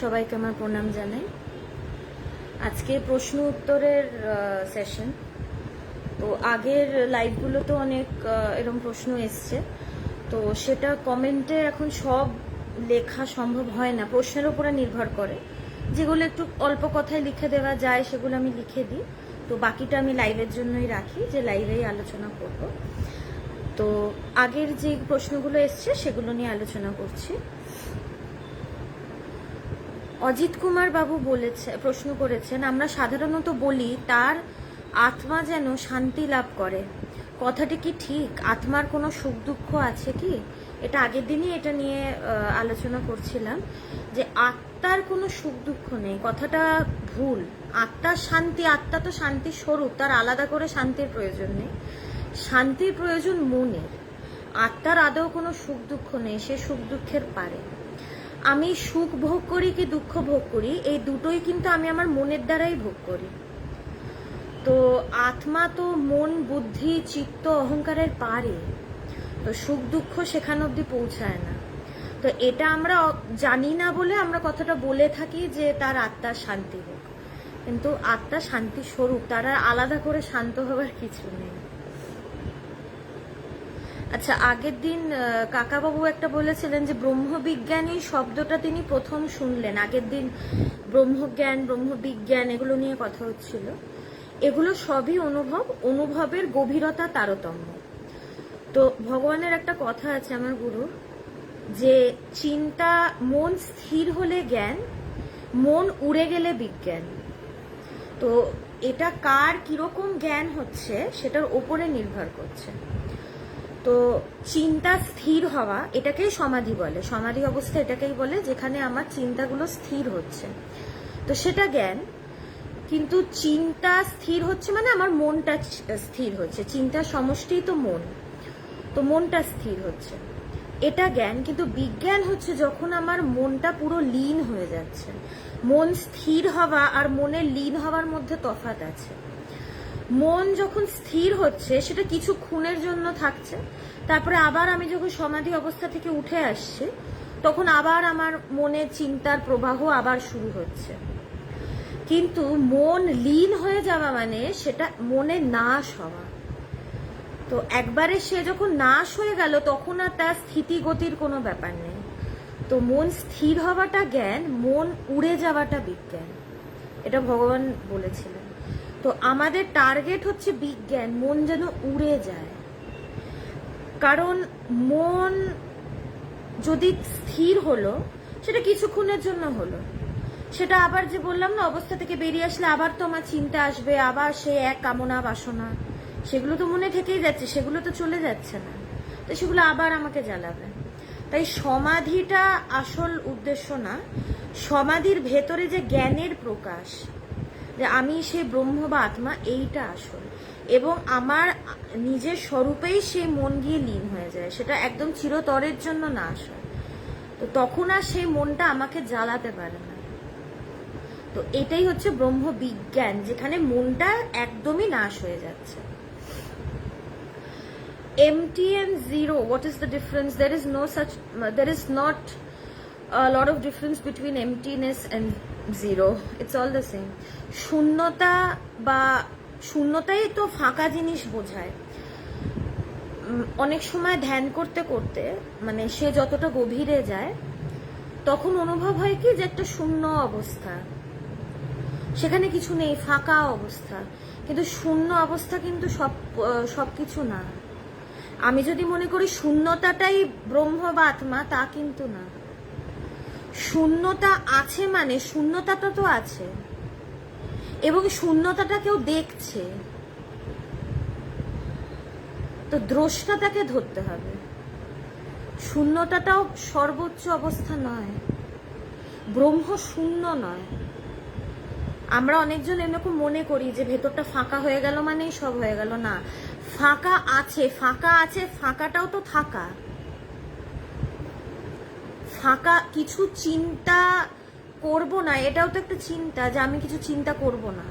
সবাইকে আমার প্রণাম জানাই। আজকে প্রশ্ন উত্তরের সেশন। তো আগের লাইভগুলো তো অনেক এরকম প্রশ্ন এসছে, তো সেটা কমেন্টে এখন সব লেখা সম্ভব হয় না, প্রশ্নের উপরে নির্ভর করে। যেগুলো একটু অল্প কথায় লিখে দেওয়া যায় সেগুলো আমি লিখে দিই, তো বাকিটা আমি লাইভের জন্যই রাখি, যে লাইভেই আলোচনা করব। তো আগের যে প্রশ্নগুলো এসছে সেগুলো নিয়ে আলোচনা করছি। অজিত কুমার বাবু প্রশ্ন করেছেন, আমরা সাধারণত বলি তার আত্মা যেন শান্তি লাভ করে, কথাটি কি ঠিক? আত্মার কোনো সুখ দুঃখ আছে কি? এটা আগের দিনই এটা নিয়ে আলোচনা করছিলাম যে আত্মার কোনো সুখ দুঃখ নেই, কথাটা ভুল। আত্মার শান্তি, আত্মা তো শান্তির স্বরূপ, তার আলাদা করে শান্তির প্রয়োজন নেই। শান্তির প্রয়োজন মনের। আত্মার আদৌ কোনো সুখ দুঃখ নেই, সে সুখ দুঃখের পারে। আমি সুখ ভোগ করি কি দুঃখ ভোগ করি, এই দুটোই কিন্তু আমি আমার মনের দ্বারাই ভোগ করি। তো আত্মা তো মন, বুদ্ধি, চিত্ত, অহংকারের পারে, তো সুখ দুঃখ সেখান অবধি পৌঁছায় না। তো এটা আমরা জানি না বলে আমরা কথাটা বলে থাকি যে তার আত্মার শান্তি হোক, কিন্তু আত্মা শান্তি স্বরূপ, তারা আলাদা করে শান্ত হবার কিছু নেই। আচ্ছা, আগের দিন কাকাবাবু একটা বলেছিলেন যে ব্রহ্মবিজ্ঞানী শব্দটা তিনি প্রথম শুনলেন। আগের দিন ব্রহ্মজ্ঞান, ব্রহ্মবিজ্ঞান এগুলো নিয়ে কথা হচ্ছিল। এগুলো সবই অনুভবের গভীরতা, তারতম্য। তো ভগবানের একটা কথা আছে আমার গুরু, যে চিন্তা, মন স্থির হলে জ্ঞান, মন উড়ে গেলে বিজ্ঞান। তো এটা কার কিরকম জ্ঞান হচ্ছে সেটার ওপরে নির্ভর করছে। তো চিন্তা স্থির হওয়া, এটাকেই সমাধি বলে। সমাধি অবস্থা এটাকেই বলে যেখানে আমার চিন্তাগুলো স্থির হচ্ছে, তো সেটা জ্ঞান। কিন্তু চিন্তা স্থির হচ্ছে মানে আমার মনটা স্থির হচ্ছে, চিন্তার সমষ্টি তো মন, তো মনটা স্থির হচ্ছে, এটা জ্ঞান। কিন্তু বিজ্ঞান হচ্ছে যখন আমার মনটা পুরো লীন হয়ে যাচ্ছে। মন স্থির হওয়া আর মনের লীন হওয়ার মধ্যে তফাৎ আছে। মন যখন স্থির হচ্ছে সেটা কিছুক্ষণের জন্য থাকছে, তারপরে আবার আমি যখন সমাধি অবস্থা থেকে উঠে আসছি তখন আবার আমার মনে চিন্তার প্রবাহ আবার শুরু হচ্ছে। কিন্তু মন লীন হয়ে যাওয়া মানে সেটা মনে নাশ হওয়া। তো একবারে সে যখন নাশ হয়ে গেল তখন আর তার স্থিতি গতির কোনো ব্যাপার নেই। তো মন স্থির হওয়াটা জ্ঞান, মন উড়ে যাওয়াটা বিজ্ঞান, এটা ভগবান বলেছিলেন। তো আমাদের টার্গেট হচ্ছে বিজ্ঞান, মন যেন উড়ে যায়। কারণ মন যদি স্থির হলো সেটা কিছুক্ষণের জন্য হলো, সেটা আবার যে বললাম না, অবস্থা থেকে বেরিয়ে আসলে আবার তো আমার চিন্তা আসবে, আবার সে এক কামনা বাসনা, সেগুলো তো মনে থেকেই যাচ্ছে, সেগুলো তো চলে যাচ্ছে না, তো সেগুলো আবার আমাকে জ্বালাবে। তাই সমাধিটা আসল উদ্দেশ্য না, সমাধির ভেতরে যে জ্ঞানের প্রকাশ, যে আমি সেই ব্রহ্ম বা আত্মা, এইটা আসল। এবং আমার নিজের স্বরূপেই সেই মন গিয়ে লীন হয়ে যায়, সেটা একদম চিরতরের জন্য নাশ হয়। তো তখন আর সেই মনটা আমাকে জ্বালাতে পারে না। তো এটাই হচ্ছে ব্রহ্ম বিজ্ঞান, যেখানে মনটা একদমই নাশ হয়ে যাচ্ছে। Empty and zero, what is the difference? There is not a lot of difference between emptiness and zero. It's all the same. শূন্যতা বা শূন্যতাই তো ফাঁকা জিনিস বোঝায়। অনেক সময় ধ্যান করতে করতে মানে সে যতটা গভীরে যায় তখন অনুভব হয় কি যে একটা শূন্য অবস্থা, সেখানে কিছু নেই, ফাঁকা অবস্থা। কিন্তু শূন্য অবস্থা কিন্তু সবকিছু না। আমি যদি মনে করি শূন্যতাটাই ব্রহ্ম বা আত্মা, তা কিন্তু না। শূন্যতা আছে মানে শূন্যতাটা তো আছে, এবং শূন্যতাটা কেউ দেখছে, তো দ্রষ্টাটাকে ধরতে হবে। শূন্যতাটাও সর্বোচ্চ অবস্থা নয়, ব্রহ্ম শূন্য নয়। আমরা অনেকজন এরকম মনে করি যে ভেতরটা ফাঁকা হয়ে গেল মানেই সব হয়ে গেল, না। ফাঁকা আছে, ফাঁকা আছে, ফাঁকাটাও তো থাকা। ফাঁকা কিছু চিন্তা করব না, এটাও তো একটা চিন্তা, যে আমি কিছু চিন্তা করব না।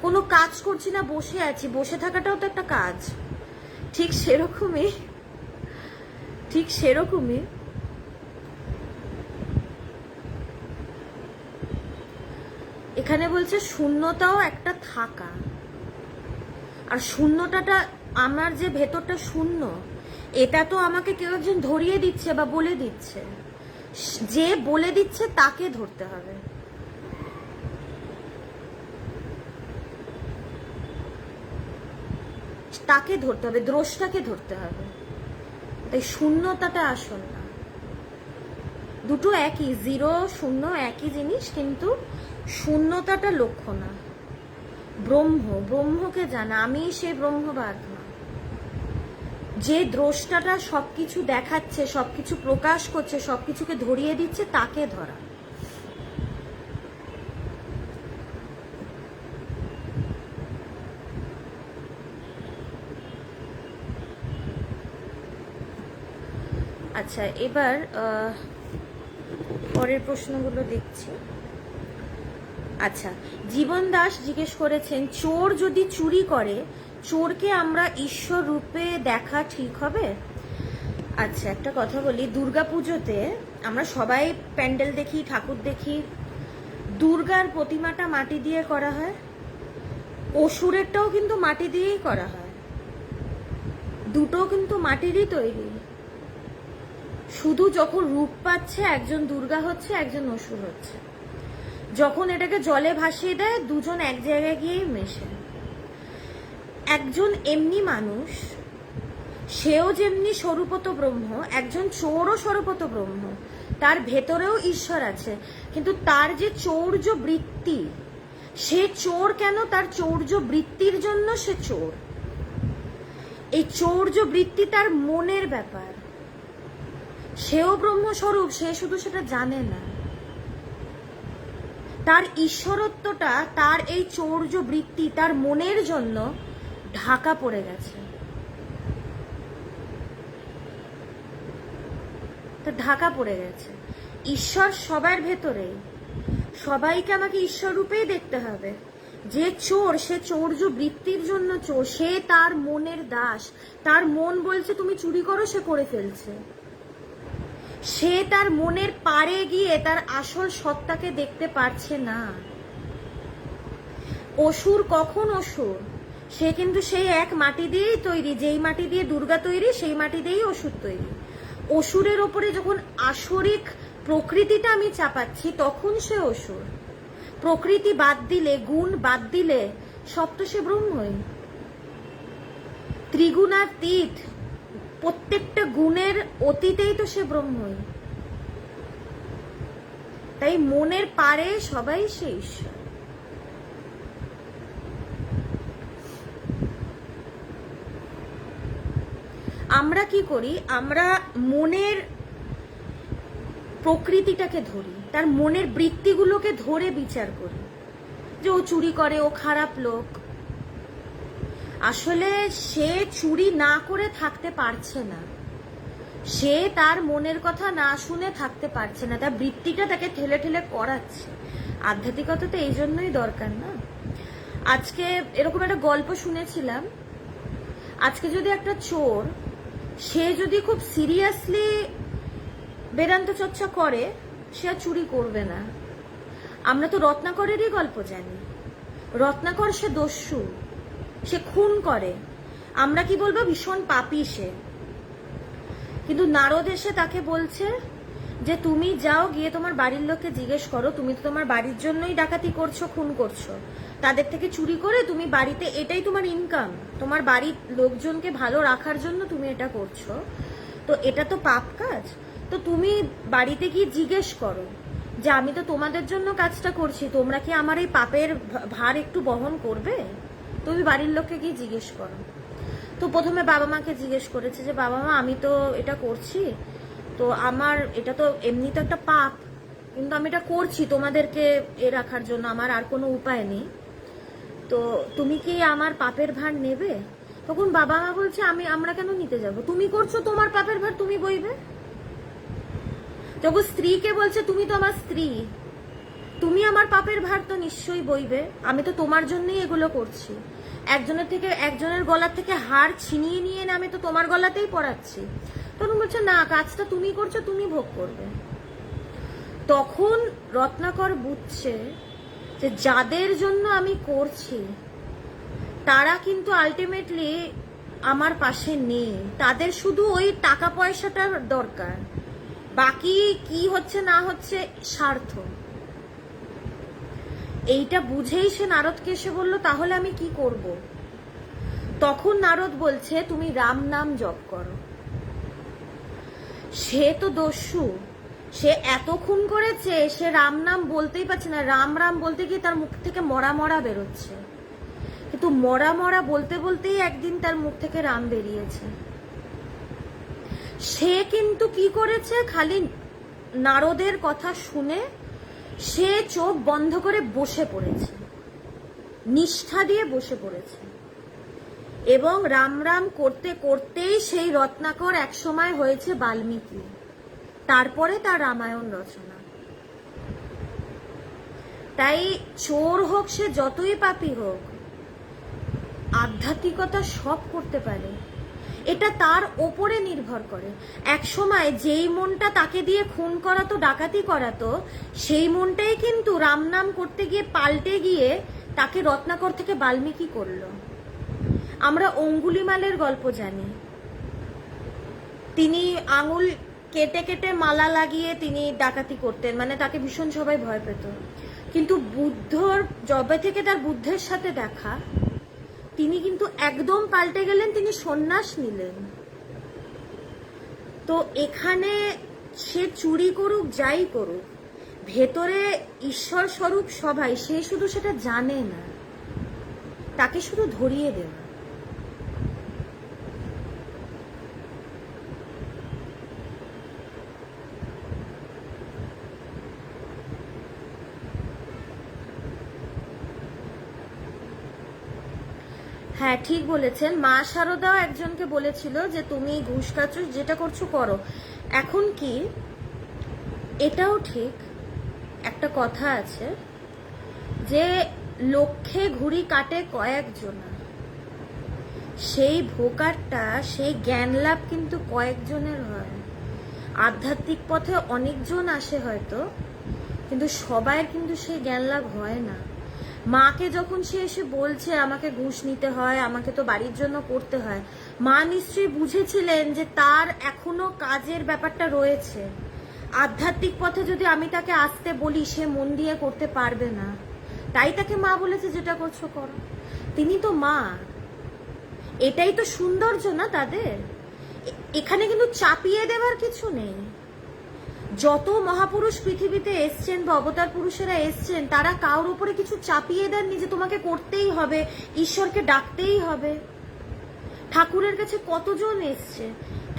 কোনো কাজ করছি না, বসে আছি, বসে থাকাটাও তো একটা কাজ। ঠিক সেরকমই এখানে বলছে শূন্যতাও একটা থাকা, আর শূন্যতাটা আমার যে ভেতরটা শূন্য, এটা তো আমাকে কেউ একজন ধরিয়ে দিচ্ছে বা বলে দিচ্ছে। যে বলে দিচ্ছে তাকে ধরতে হবে। তাকে ধরতে হবে, দ্রষ্টাকে ধরতে হবে। তাই শূন্যতাটা আসল না। দুটো একই, 0 0 একই জিনিস, কিন্তু শূন্যতাটা লক্ষ্য না। ব্রহ্মকে জানা, আমি সেই ব্রহ্ম বা আত্মা। যে দ্রষ্টাটা সবকিছু দেখাচ্ছে, সবকিছু প্রকাশ করছে, সবকিছুকে ধরিয়ে দিচ্ছে, তাকে ধরা। আচ্ছা, এবার পরের প্রশ্নগুলো দেখছি। আচ্ছা, জীবন দাস জিজ্ঞেস করেছেন, চোর যদি চুরি করে, চোরকে আমরা ঈশ্বর রূপে দেখা ঠিক হবে? আচ্ছা, একটা কথা বলি, দুর্গাপুজোতে আমরা সবাই প্যান্ডেল দেখি, ঠাকুর দেখি, দুর্গার প্রতিমাটা মাটি দিয়ে করা হয়, অসুরেরটাও কিন্তু মাটি দিয়েই করা হয়, দুটো কিন্তু মাটিরই তৈরি। শুধু যখন রূপ পাচ্ছে, একজন দুর্গা হচ্ছে, একজন অসুর হচ্ছে। যখন এটাকে জলে ভাসিয়ে দেয়, দুজন এক জায়গায় গিয়েই মেশে। একজন এমনি মানুষ, সেও যেমনি স্বরূপত ব্রহ্ম, একজন চোরও স্বরূপত ব্রহ্ম, তার ভেতরেও ঈশ্বর আছে। কিন্তু তার যে চৌর্য বৃত্তি, সে চোর কেন? তার চৌর্য বৃত্তির জন্য সে চোর। এই চৌর্য বৃত্তি তার মনের ব্যাপার। সেও ব্রহ্মস্বরূপ, সে শুধু সেটা জানে না। তার ঈশ্বরত্বটা, তার এই চৌর্য বৃত্তি, তার মনের জন্য ঢাকা পড়ে গেছে। ঢাকা পড়ে গেছে। ঈশ্বর সবার ভেতরেই, সবাইকে আমাকে ঈশ্বর রূপেই দেখতে হবে। যে চোর, সে চৌর্য বৃত্তির জন্য চোর, সে তার মনের দাস। তার মন বলছে তুমি চুরি করো, সে করে ফেলছে। সে তার মনের পারে গিয়ে তার আসল সত্তাকে দেখতে পারছে না। অসুর কখন অসুর? সে কিন্তু সেই এক মাটি দিয়েই তৈরি, যেই মাটি দিয়ে দুর্গা তৈরি, সেই মাটি দিয়েই অসুর তৈরি। অসুরের ওপরে যখন আসরিক প্রকৃতিটা আমি চাপাচ্ছি, তখন সে অসুর। প্রকৃতি বাদ দিলে, গুণ বাদ দিলে, সব তো সে ব্রহ্মই। ত্রিগুণাতীত, প্রত্যেকটা গুণের অতীতেই তো সে ব্রহ্মই। তাই মনের পারে সবাই সে ঈশ্বর। আমরা কি করি? আমরা মনের প্রকৃতিটাকে ধরি, তার মনের বৃত্তিগুলোকে ধরে বিচার করি যে ও চুরি করে, ও খারাপ লোক। আসলে সে চুরি না করে থাকতে পারছে না, সে তার মনের কথা না শুনে থাকতে পারছে না, তার বৃত্তিটা তাকে ঠেলে ঠেলে করাচ্ছে। আধ্যাত্মিকতা তো এই জন্যই দরকার না? আজকে এরকম একটা গল্প শুনেছিলাম। আজকে যদি একটা চোর, সে যদি খুব সিরিয়াসলি বেদান্ত চর্চা করে, সে আর চুরি করবে না। আমরা তো রত্নাকরেরই গল্প জানি। রত্নাকর সে দস্যু, সে খুন করে। আমরা কি বলবো? ভীষণ পাপী সে। কিন্তু নারদ এসে তাকে বলছে যে তুমি যাও, গিয়ে তোমার বাড়ির লোককে জিজ্ঞেস করো, তুমি তো তোমার বাড়ির জন্যই ডাকাতি করছো, খুন করছো, তাদের থেকে চুরি করে তুমি বাড়িতে, এটাই তোমার ইনকাম, তোমার বাড়ির লোকজনকে ভালো রাখার জন্য তুমি এটা করছো, তো এটা তো পাপ কাজ। তো তুমি বাড়িতে গিয়ে জিজ্ঞেস করো যে আমি তো তোমাদের জন্য কাজটা করছি, তোমরা কি আমার এই পাপের ভার একটু বহন করবে? তুমি বাড়ির লোককে গিয়ে জিজ্ঞেস করো। তো প্রথমে বাবা মাকে জিজ্ঞেস করেছে যে বাবা মা, আমি তো এটা করছি, তো আমার এটা তো এমনি তো একটা পাপ, কিন্তু আমি এটা করছি তোমাদেরকে এ রাখার জন্য, আমার আর কোনো উপায় নেই, তো তুমি কি আমার পাপের ভার নেবে? তখন বাবা মা বলছে আমরা কেন নিতে যাব, তুমি করছো, তোমার পাপের ভার তুমি বইবে। তখন স্ত্রীকে বলছে তুমি তো আমার স্ত্রী, তুমি আমার পাপের ভার তো নিশ্চয়ই বইবে, আমি তো তোমার জন্যই এগুলো করছি। একজনের গলার থেকে হার ছিনিয়ে নিয়ে আমি তো তোমার গলাতেই পরাচ্ছি। তখন বলছে না, কাজটা তুমি করছো, তুমি ভোগ করবে। তখন রত্নাকর বুঝছে যে যাদের জন্য আমি করছি তারা কিন্তু আলটিমেটলি আমার পাশে নেই, তাদের শুধু ওই টাকা পয়সাটার দরকার, বাকি কি হচ্ছে না হচ্ছে স্বার্থ। এইটা বুঝেই সে নারদকে এসে বলল তাহলে আমি কি করব। তখন নারদ বলছে তুমি রাম নাম জপ করো। সে তো দস্যু, সে এত খুন করেছে, সে রাম নাম বলতেই পারছে না, রাম রাম বলতে গিয়ে তার মুখ থেকে মরা মরা বেরোচ্ছে, কিন্তু মরা মরা বলতে বলতেই একদিন তার মুখ থেকে রাম বেরিয়েছে। সে কিন্তু কি করেছে, খালি নারদের কথা শুনে সে চোখ বন্ধ করে বসে পড়েছে, নিষ্ঠা দিয়ে বসে পড়েছে, এবং রাম রাম করতে করতেই সেই রত্নাকর একসময় হয়েছে বাল্মীকি, তারপরে তার রামায়ণ রচনা। তাই চোর হোক সে যতই পাপী হোক, আধ্যাত্মিকতা সব করতে পারে, এটা তার ওপরে নির্ভর করে। এক সময় যেই মনটা তাকে দিয়ে খুন করাতো, ডাকাতি করাতো, সেই মনটাই কিন্তু রাম নাম করতে গিয়ে পাল্টে গিয়ে তাকে রত্নাকর থেকে বাল্মীকি করলো। আমরা অঙ্গুলিমালের গল্প জানি, তিনি আঙুল কেটে কেটে মালা লাগিয়ে তিনি ডাকাতি করতেন, মানে তাকে ভীষণ সবাই ভয় পেত, কিন্তু বুদ্ধর জবে থেকে তার বুদ্ধের সাথে দেখা, তিনি কিন্তু একদম পাল্টে গেলেন, তিনি সন্ন্যাস নিলেন। তো এখানে সে চুরি করুক যাই করুক, ভেতরে ঈশ্বর স্বরূপ সবাই, সে শুধু সেটা জানে না, তাকে শুধু ধরিয়ে দেওয়া। হ্যাঁ ঠিক বলেছেন, মা শারদাও একজনকে বলেছিল যে তুমি ঘুষ খাচ্ছ, যেটা করছো করো। এখন কি, এটাও ঠিক, একটা কথা আছে যে লক্ষ্যে ঘুড়ি কাটে কয়েকজনা, সেই ভোকারটা, সেই জ্ঞান লাভ কিন্তু কয়েকজনের হয়। আধ্যাত্মিক পথে অনেকজন আসে হয়তো, কিন্তু সবাই কিন্তু সেই জ্ঞান লাভ হয় না। মাকে যখন সে এসে বলছে আমাকে ঘুষ নিতে হয়, আমাকে তো বাড়ির জন্য করতে হয়, মা নিশ্চয়ই বুঝেছিলেন যে তার এখনো কাজের ব্যাপারটা রয়েছে। আধ্যাত্মিক পথে যদি আমি তাকে আসতে বলি, সে মন দিয়ে করতে পারবে না, তাই তাকে মা বলেছে যেটা করছো করো। তিনি তো মা, এটাই তো সৌন্দর্য না তাদের। এখানে কিন্তু চাপিয়ে দেওয়ার কিছু নেই। যত মহাপুরুষ পৃথিবীতে এসছেন বা অবতার পুরুষেরা এসছেন, তারা কারোর উপরে কিছু চাপিয়ে দেননি যে তোমাকে করতেই হবে, ঈশ্বরকে ডাকতেই হবে। ঠাকুরের কাছে কতজন এসছে,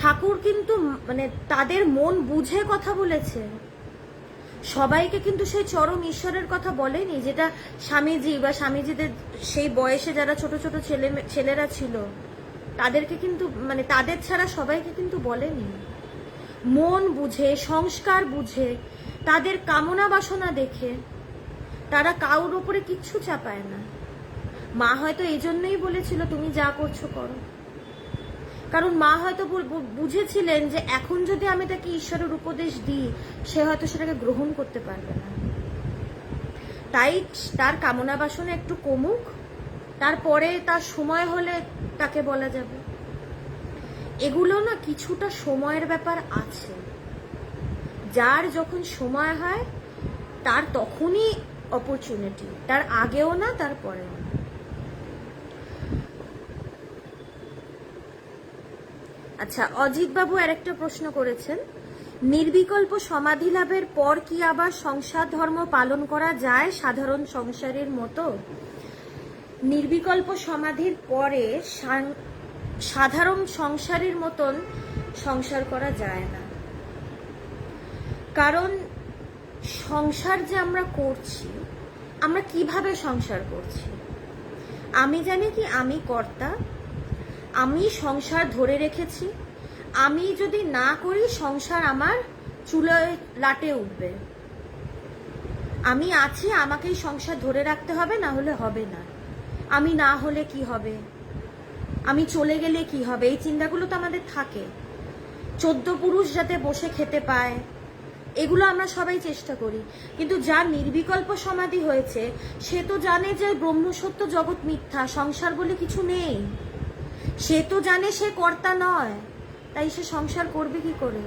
ঠাকুর কিন্তু মানে তাদের মন বুঝে কথা বলেছে, সবাইকে কিন্তু সেই চরম ঈশ্বরের কথা বলেনি, যেটা স্বামীজি বা স্বামীজিদের সেই বয়সে যারা ছোট ছোট ছেলেরা ছিল তাদেরকে কিন্তু, মানে তাদের ছাড়া সবাইকে কিন্তু বলেনি। মন বুঝে, সংস্কার বুঝে, তাদের কামনা বাসনা দেখে তারা কারোর উপরে কিচ্ছু চাপায় না। মা হয়তো এই জন্যই বলেছিল তুমি যা করছো করো, কারণ মা হয়তো বুঝেছিলেন যে এখন যদি আমি তাকে ঈশ্বরের উপদেশ দিই, সে হয়তো সেটাকে গ্রহণ করতে পারবে না। তাই তার কামনা বাসনা একটু কমুক, তারপরে তার সময় হলে তাকে বলা যাবে। এগুলো না কিছুটা সময়ের ব্যাপার আছে, যার যখন সময় হয় তার তখনই অপরচুনিটি, তার আগেও না তার পরেও না। আচ্ছা, অজিত বাবু আরেকটা প্রশ্ন করেছেন, নির্বিকল্প সমাধি লাভের পর কি আবার সংসার ধর্ম পালন করা যায় সাধারণ সংসারের মতো? নির্বিকল্প সমাধির পরে সাধারণ সংসারের মতন সংসার করা যায় না, কারণ সংসার যে আমরা করছি, আমরা কিভাবে সংসার করছি? আমি জানি কি আমি কর্তা, আমি সংসার ধরে রেখেছি, আমি যদি না করি সংসার আমার চুলোয় লাটে উঠবে, আমি আছি, আমাকেই সংসার ধরে রাখতে হবে, না হলে হবে না, আমি না হলে কি হবে, আমি চলে গেলে কি হবে, এই চিন্তাগুলো তো আমাদের থাকে। 14 পুরুষ যাতে বসে খেতে পায়, এগুলো আমরা সবাই চেষ্টা করি, কিন্তু যার নির্বিকল্প সমাধি হয়েছে সে তো জানে যে ব্রহ্মসত্য জগৎ মিথ্যা, সংসার বলে কিছু নেই। সে তো জানে সে কর্তা নয়, তাই সে সংসার করবে কি করে?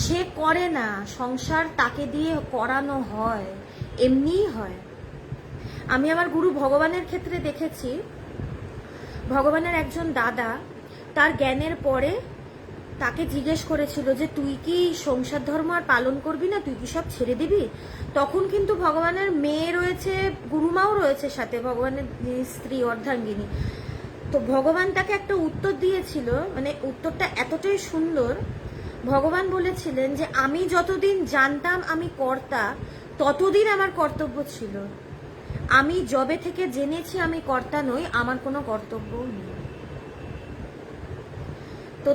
সে করে না, সংসার তাকে দিয়ে করানো হয়, এমনিই হয়। আমি আমার গুরু ভগবানের ক্ষেত্রে দেখেছি, ভগবানের একজন দাদা তার জ্ঞানের পরে তাকে জিজ্ঞেস করেছিল যে তুই কি সংসার ধর্ম আর পালন করবি না, তুই কি সব ছেড়ে দিবি? তখন কিন্তু ভগবানের মেয়ে রয়েছে, গুরুমাও রয়েছে সাথে, ভগবানের স্ত্রী অর্ধাঙ্গিনী। তো ভগবান তাকে একটা উত্তর দিয়েছিল, মানে উত্তরটা এতটাই সুন্দর। ভগবান বলেছিলেন যে আমি যতদিন জানতাম আমি কর্তা, ততদিন আমার কর্তব্য ছিল। আমি যবে থেকে জেনেছি আমি কর্তা নই, আমার কোনো কর্তব্যও নেই। তো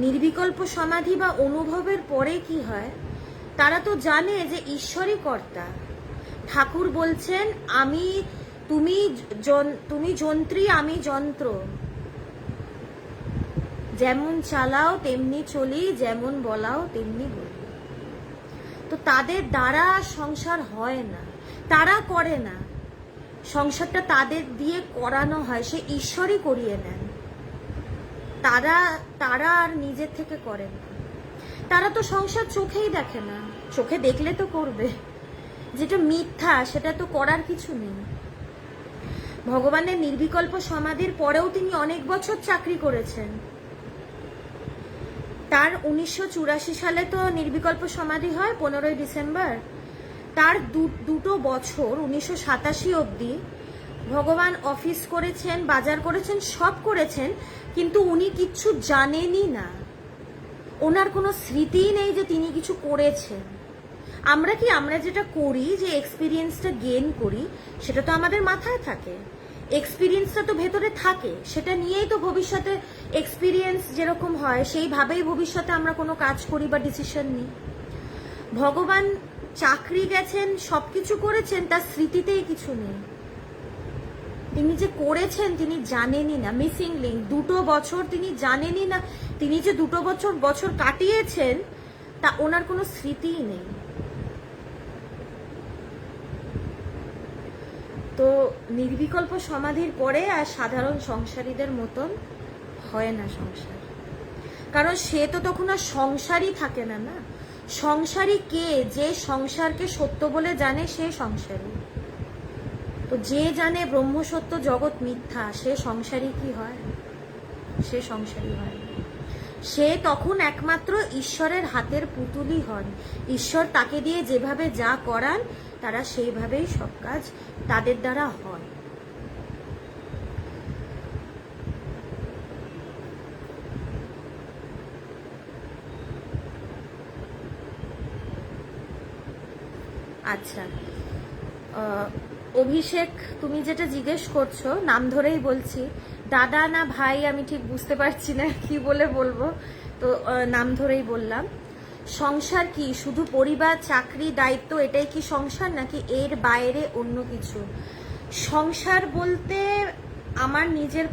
নির্বিকল্প সমাধি বা অনুভবের পরে কি হয়, তারা তো জানে যে ঈশ্বরই কর্তা। ঠাকুর বলছেন আমি তুমি যন্ত্রী আমি যন্ত্র, যেমন চালাও তেমনি চলি, যেমন বলাও তেমনি বলি। তো তাদের দ্বারা সংসার হয় না, তারা করে না, সংসারটা তাদের দিয়ে করানো হয়, সে ঈশ্বরই করিয়ে নেন। তারা আর নিজের থেকে করে না। তারা তো সংসার চোখেই দেখে না, চোখে দেখলে তো করবে, যেটা মিথ্যা সেটা তো করার কিছু নেই। ভগবানের নির্বিকল্প সমাধির পরেও তিনি অনেক বছর চাকরি করেছেন। তার 1984 সালে তো নির্বিকল্প সমাধি হয় 15ই ডিসেম্বর। তার দুটো বছর 1987 অবধি ভগবান অফিস করেছেন, বাজার করেছেন, সব করেছেন, কিন্তু উনি কিচ্ছু জানেনই না। ওনার কোনো স্মৃতিই নেই যে তিনি কিছু করেছেন। আমরা যেটা করি, যে এক্সপিরিয়েন্সটা গেইন করি, সেটা তো আমাদের মাথায় থাকে, এক্সপিরিয়েন্সটা তো ভেতরে থাকে, সেটা নিয়েই তো ভবিষ্যতে এক্সপিরিয়েন্স যেরকম হয় সেইভাবেই ভবিষ্যতে আমরা কোনো কাজ করি বা ডিসিশন নিই। ভগবান চাকরি গেছেন, সবকিছু করেছেন, তার স্মৃতিতেই কিছু নেই। তিনি যে করেছেন তিনি জানেনই না, মিসিং লিঙ্ক। 2 বছর তিনি জানেনই না, তিনি যে 2 বছর কাটিয়েছেন তা ওনার কোনো স্মৃতিই নেই। তো নির্বিকল্প সমাধির পরে আর সাধারণ সংসারীদের মতন হয় না সংসার, কারণ সে তো তখন আর সংসারই থাকে না। না, সংসারী কে? যে সংসারকে সত্য বলে জানে সে সংসারী। তো যে জানে ব্রহ্মসত্য জগৎ মিথ্যা, সে সংসারী কি হয়? সে সংসারী হয় না। সে তখন একমাত্র ঈশ্বরের হাতের পুতুলই হন। ঈশ্বর তাকে দিয়ে যেভাবে যা করান তারা সেইভাবেই সব কাজ তাদের দ্বারা হয়। আচ্ছা, অভিষেক, তুমি যেটা জিজ্ঞেস করছো, নাম ধরেই বলছি, দাদা না ভাই আমি ঠিক বুঝতে পারছি না কি বলে বলবো, তো নাম ধরেই বললাম। সংসার কি শুধু পরিবার, চাকরি, দায়িত্ব, এটাই কি সংসার, নাকি এর বাইরে অন্য কিছু? সংসার বলতে আমার নিজের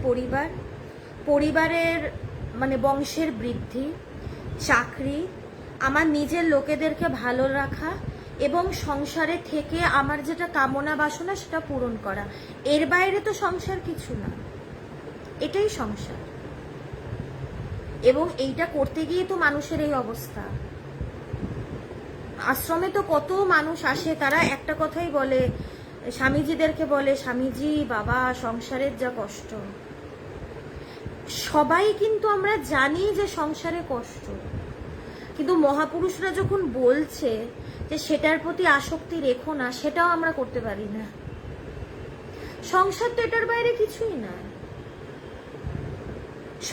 পরিবারের মানে বংশের বৃদ্ধি, চাকরি, আমার নিজের লোকেদেরকে ভালো রাখা, এবং সংসারে থেকে আমার যেটা কামনা বাসনা সেটা পূরণ করা। এর বাইরে তো সংসার কিছু না, এটাই সংসার। এবং এইটা করতে গিয়ে তো মানুষের এই অবস্থা। আশ্রমে তো কত মানুষ আসে, তারা একটা কথাই বলে, স্বামীজিদেরকে বলে, স্বামীজি বাবা সংসারের যা কষ্ট। সবাই কিন্তু আমরা জানি যে সংসারে কষ্ট, কিন্তু মহাপুরুষরা যখন বলছে যে সেটার প্রতি আসক্তি রেখো না, সেটাও আমরা করতে পারি না। সংসার তো এটার বাইরে কিছুই না।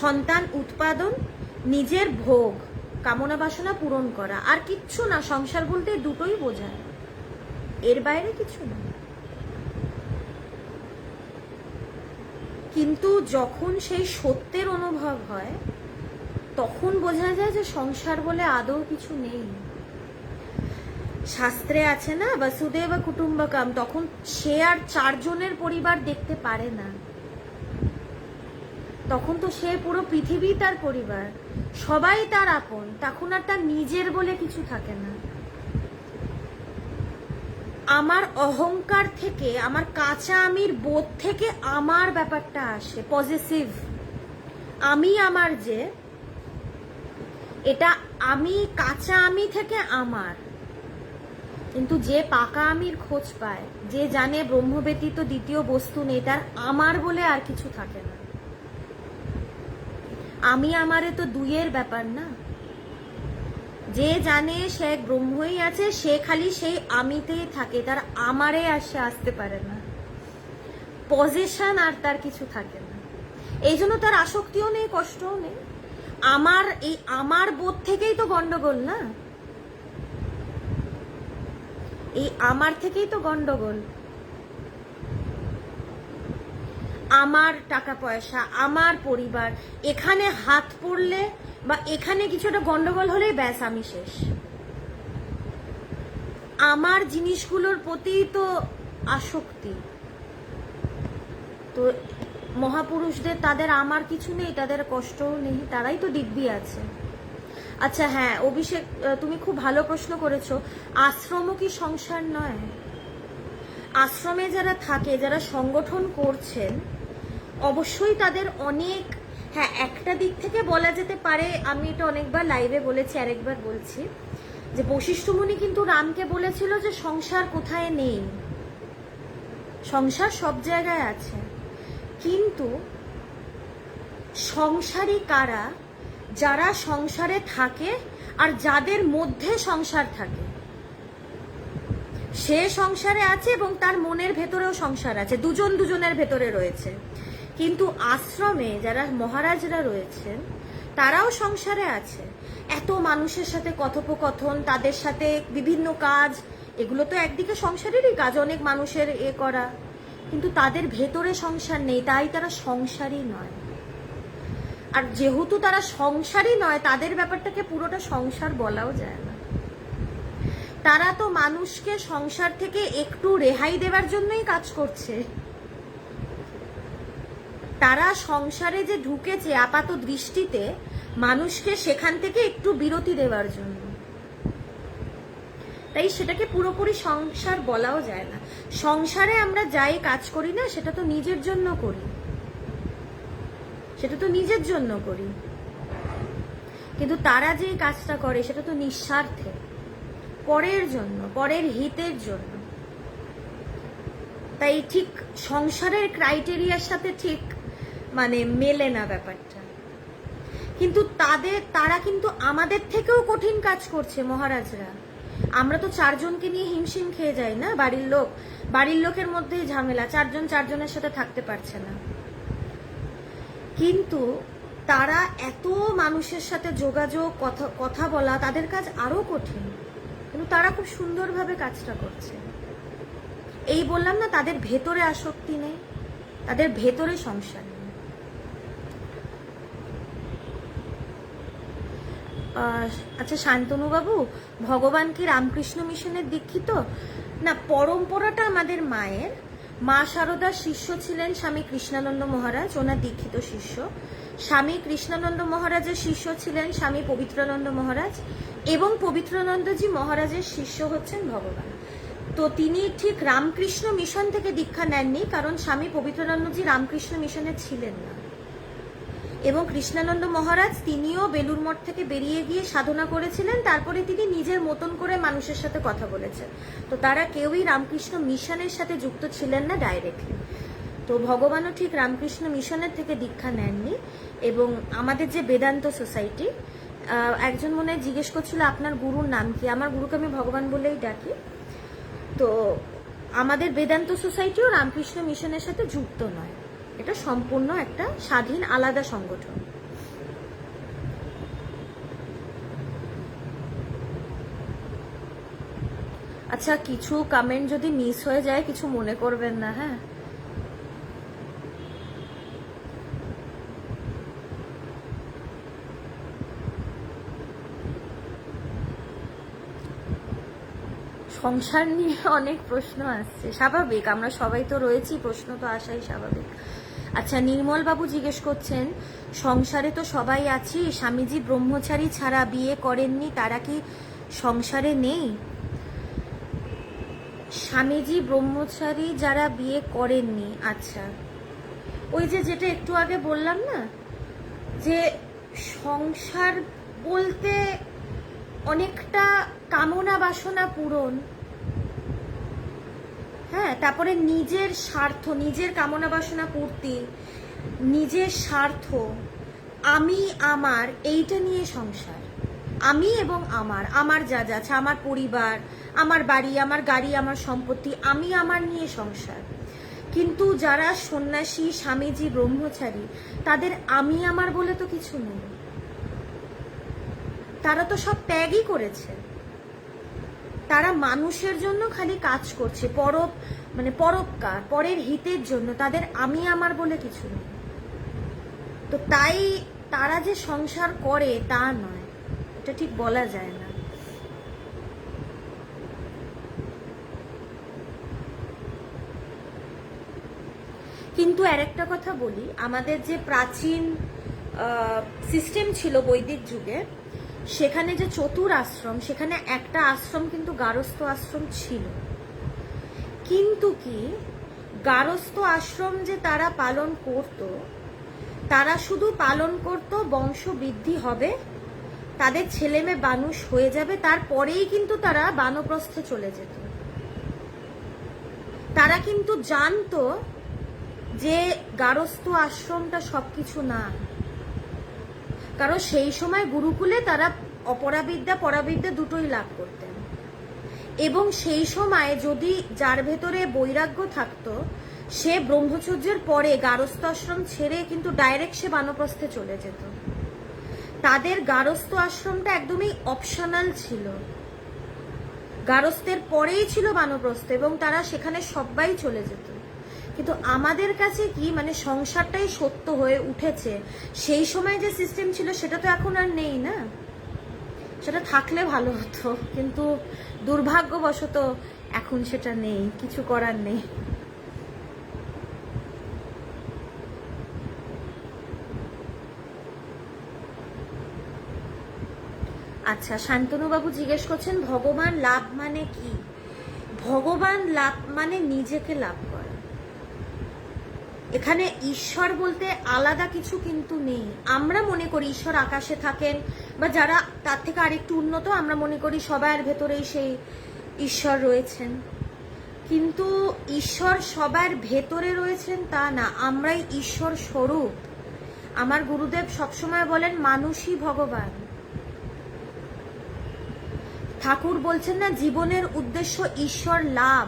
সন্তান উৎপাদন, নিজের ভোগ, কামনা বাসনা পূরণ করা, আর কিচ্ছু না। সংসার বলতে দুটোই বোঝায়, এর বাইরে কিছু না। কিন্তু যখন সেই সত্যের অনুভব হয় তখন বোঝা যায় যে সংসার বলে আদৌ কিছু নেই। শাস্ত্রে আছে না, বসুদেব কুটুম্বকম, তখন সে আর 4 জনের পরিবার দেখতে পারে না। তখন তো সে পুরো পৃথিবী তার পরিবার, সবাই তার আপন, তখন আর তার নিজের বলে কিছু থাকে না। আমার অহংকার থেকে, আমার কাঁচা আমির বোধ থেকে আমার ব্যাপারটা আসে, পজিটিভ। আমি আমার যে এটা, আমি কাঁচা আমি থেকে আমার। কিন্তু যে পাকা আমির খোঁজ পায়, যে জানে ব্রহ্ম ব্যতীত দ্বিতীয় বস্তু নেই, তার আমার বলে আর কিছু থাকে না। আমি আমারে তো দুইয়ের ব্যাপার না। যে জানে সে এক ব্রহ্মই আছে, সে খালি সেই আমিতেই থাকে, তার আমারে আর সে আসতে পারে না। পজিশন আর তার কিছু থাকে না। এই জন্য তার আসক্তিও নেই, কষ্টও নেই। আমার এই আমার বোধ থেকেই তো গন্ডগোল না, এই আমার থেকেই তো গন্ডগোল। আমার টাকা পয়সা, আমার পরিবার, এখানে হাত পড়লে বা এখানে কিছুটা গন্ডগোল হলেই ব্যাস আমি শেষ। আমার জিনিসগুলোর প্রতি তো আসক্তি। তো মহাপুরুষদের, তাদের আমার কিছু নেই, তাদের কষ্টও নেই, তারাই তো দিব্যি আছে। আচ্ছা হ্যাঁ অভিষেক, তুমি খুব ভালো প্রশ্ন করেছো। আশ্রমও কি সংসার নয়? আশ্রমে যারা থাকে, যারা সংগঠন করছেন, অবশ্যই তাদের অনেক, হ্যাঁ একটা দিক থেকে বলা যেতে পারে, আমি এটা অনেকবার লাইভে বলেছি, আরেকবার বলছি, যে বশিষ্ঠ মুনি কিন্তু রামকে বলেছিল যে সংসার কোথায় নেই, সংসার সব জায়গায় আছে। কিন্তু সংসারী কারা? যারা সংসারে থাকে আর যাদের মধ্যে সংসার থাকে। সে সংসারে আছে এবং তার মনের ভেতরেও সংসার আছে, দুজন দুজনের ভেতরে রয়েছে। কিন্তু আশ্রমে যারা মহারাজরা রয়েছেন, তারাও সংসারে আছে। এত মানুষের সাথে কথোপকথন, তাদের সাথে বিভিন্ন কাজ, এগুলো তো একদিকে সংসারেরই কাজ, অনেক মানুষের করা। কিন্তু তাদের ভেতরে সংসার নেই, তাই তারা সংসারই নয়। আর যেহেতু তারা সংসারই নয়, তাদের ব্যাপারটাকে পুরোটা সংসার বলাও যায় না। তারা তো মানুষকে সংসার থেকে একটু রেহাই দেওয়ার জন্যই কাজ করছে। তারা সংসারে যে ঢুকেছে আপাত দৃষ্টিতে, মানুষকে সেখান থেকে একটু বিরতি দেওয়ার জন্য। তাই সেটাকে পুরোপুরি সংসার বলাও যায় না। সংসারে আমরা যাই কাজ করি না, সেটা তো নিজের জন্য করি, সেটা তো নিজের জন্য করি। কিন্তু তারা যে কাজটা করে সেটা তো নিঃস্বার্থে, পরের জন্য, পরের হিতের জন্য। তাই ঠিক সংসারের ক্রাইটেরিয়ার সাথে ঠিক মানে মেলে না ব্যাপারটা। কিন্তু তারা কিন্তু আমাদের থেকেও কঠিন কাজ করছে মহারাজরা। আমরা তো চারজনকে নিয়ে হিমশিম খেয়ে যাই না, বাড়ির লোকের মধ্যেই ঝামেলা, চারজন চারজনের সাথে থাকতে পারছে না। কিন্তু তারা এত মানুষের সাথে যোগাযোগ, কথা বলা, তাদের কাজ আরো কঠিন, কিন্তু তারা খুব সুন্দরভাবে কাজটা করছে। এই বললাম না, তাদের ভেতরে আসক্তি নেই, তাদের ভেতরে সংসার নেই। আচ্ছা শান্তনু বাবু, ভগবান কি রামকৃষ্ণ মিশনের দীক্ষিত? না, পরম্পরাটা আমাদের মায়ের। মা শারদার শিষ্য ছিলেন স্বামী কৃষ্ণানন্দ মহারাজ, ওনার দীক্ষিত শিষ্য। স্বামী কৃষ্ণানন্দ মহারাজের শিষ্য ছিলেন স্বামী পবিত্রানন্দ মহারাজ, এবং পবিত্রানন্দজি মহারাজের শিষ্য হচ্ছেন ভগবান। তো তিনি ঠিক রামকৃষ্ণ মিশন থেকে দীক্ষা নেননি, কারণ স্বামী পবিত্রানন্দজি রামকৃষ্ণ মিশনে ছিলেন না। এবং কৃষ্ণানন্দ মহারাজ তিনিও বেলুর মঠ থেকে বেরিয়ে গিয়ে সাধনা করেছিলেন, তারপরে তিনি নিজের মতন করে মানুষের সাথে কথা বলেছেন। তো তারা কেউই রামকৃষ্ণ মিশনের সাথে যুক্ত ছিলেন না ডাইরেক্টলি। তো ভগবানও ঠিক রামকৃষ্ণ মিশনের থেকে দীক্ষা নেননি। এবং আমাদের যে বেদান্ত সোসাইটি, একজন মনে জিজ্ঞেস করছিল আপনার গুরুর নাম কি। আমার গুরুকে আমি ভগবান বলেই ডাকি। তো আমাদের বেদান্ত সোসাইটিও রামকৃষ্ণ মিশনের সাথে যুক্ত নয়, এটা সম্পূর্ণ একটা স্বাধীন আলাদা সংগঠন। আচ্ছা, কিছু কমেন্ট যদি মিস হয়ে যায় কিছু মনে করবেন না, হ্যাঁ। সংসার নিয়ে অনেক প্রশ্ন আসছে, স্বাভাবিক, আমরা সবাই তো রয়েছি, প্রশ্ন তো আসাই স্বাভাবিক। আচ্ছা, নির্মল বাবু জিজ্ঞেস করছেন, সংসারে তো সবাই আছি, স্বামীজি ব্রহ্মচারী ছাড়া বিয়ে করেননি, তারা কি সংসারে নেই? স্বামীজি ব্রহ্মচারী যারা বিয়ে করেননি, আচ্ছা, ওই যে যেটা একটু আগে বললাম না, যে সংসার বলতে অনেকটা কামনা বাসনা পূরণ, হ্যাঁ, তারপরে নিজের স্বার্থ, নিজের কামনা বাসনা পূর্তি, নিজের স্বার্থ, আমি আমার, এইটা নিয়ে সংসার। আমি এবং আমার যা যা আছে, আমার পরিবার, আমার বাড়ি, আমার গাড়ি, আমার সম্পত্তি, আমি আমার নিয়ে সংসার। কিন্তু যারা সন্ন্যাসী, স্বামীজি ব্রহ্মচারী, তাদের আমি আমার বলে তো কিছু নেই। তারা তো সব ত্যাগই করেছে। তারা মানুষের জন্য খালি কাজ করছে, পরোপকার, পরের হিতের জন্য। তাদের আমি আমার বলে কিছু নেই। তো তাই তারা যে সংসার করে তা নয়, এটা ঠিক বলা যায় না। কিন্তু আরেকটা কথা বলি, আমাদের যে প্রাচীন সিস্টেম ছিল বৈদিক যুগে, সেখানে যে চতুর আশ্রম, সেখানে একটা আশ্রম কিন্তু গারস্থ আশ্রম ছিল। কিন্তু কি গারস্থ আশ্রম যে তারা পালন করত, তারা শুধু পালন করত বংশ বৃদ্ধি হবে, তাদের ছেলে মেয়ে মানুষ হয়ে যাবে, তারপরেই কিন্তু তারা বানপ্রস্থে চলে যেত। তারা কিন্তু জানতো যে গারস্থ আশ্রমটা সবকিছু না। কারণ সেই সময় গুরুকুলে তারা অপরাবিদ্যা পরাবিদ্যা দুটোই লাভ করতেন, এবং সেই সময় যদি যার ভেতরে বৈরাগ্য থাকতো, সে ব্রহ্মচর্যের পরে গারস্থ আশ্রম ছেড়ে কিন্তু ডাইরেক্ট সে বানপ্রস্থে চলে যেত। তাদের গারস্থ আশ্রমটা একদমই অপশনাল ছিল, গারস্থের পরেই ছিল বানপ্রস্থ, এবং তারা সেখানে সবাই চলে যেত। কিন্তু আমাদের কাছে কি সংসারটাই সত্য হয়ে উঠেছে, সেই সময় যে সিস্টেম ছিল সেটা তো এখন আর নেই না। সেটা থাকলে ভালো হতো, কিন্তু দুর্ভাগ্যবশত এখন সেটা নেই, কিছু করার নেই। আচ্ছা, শান্তনুবাবু জিজ্ঞেস করছেন, ভগবান লাভ মানে কি? ভগবান লাভ মানে নিজেকে লাভ করা। এখানে ঈশ্বর বলতে আলাদা কিছু কিন্তু নেই। আমরা মনে করি ঈশ্বর আকাশে থাকেন, বা যারা তার থেকে আরেকটু উন্নত, আমরা মনে করি সবার ভেতরেই সেই ঈশ্বর রয়েছেন। কিন্তু ঈশ্বর সবার ভেতরে রয়েছেন তা না, আমরাই ঈশ্বর স্বরূপ। আমার গুরুদেব সবসময় বলেন মানুষই ভগবান। ঠাকুর বলছেন না, জীবনের উদ্দেশ্য ঈশ্বর লাভ।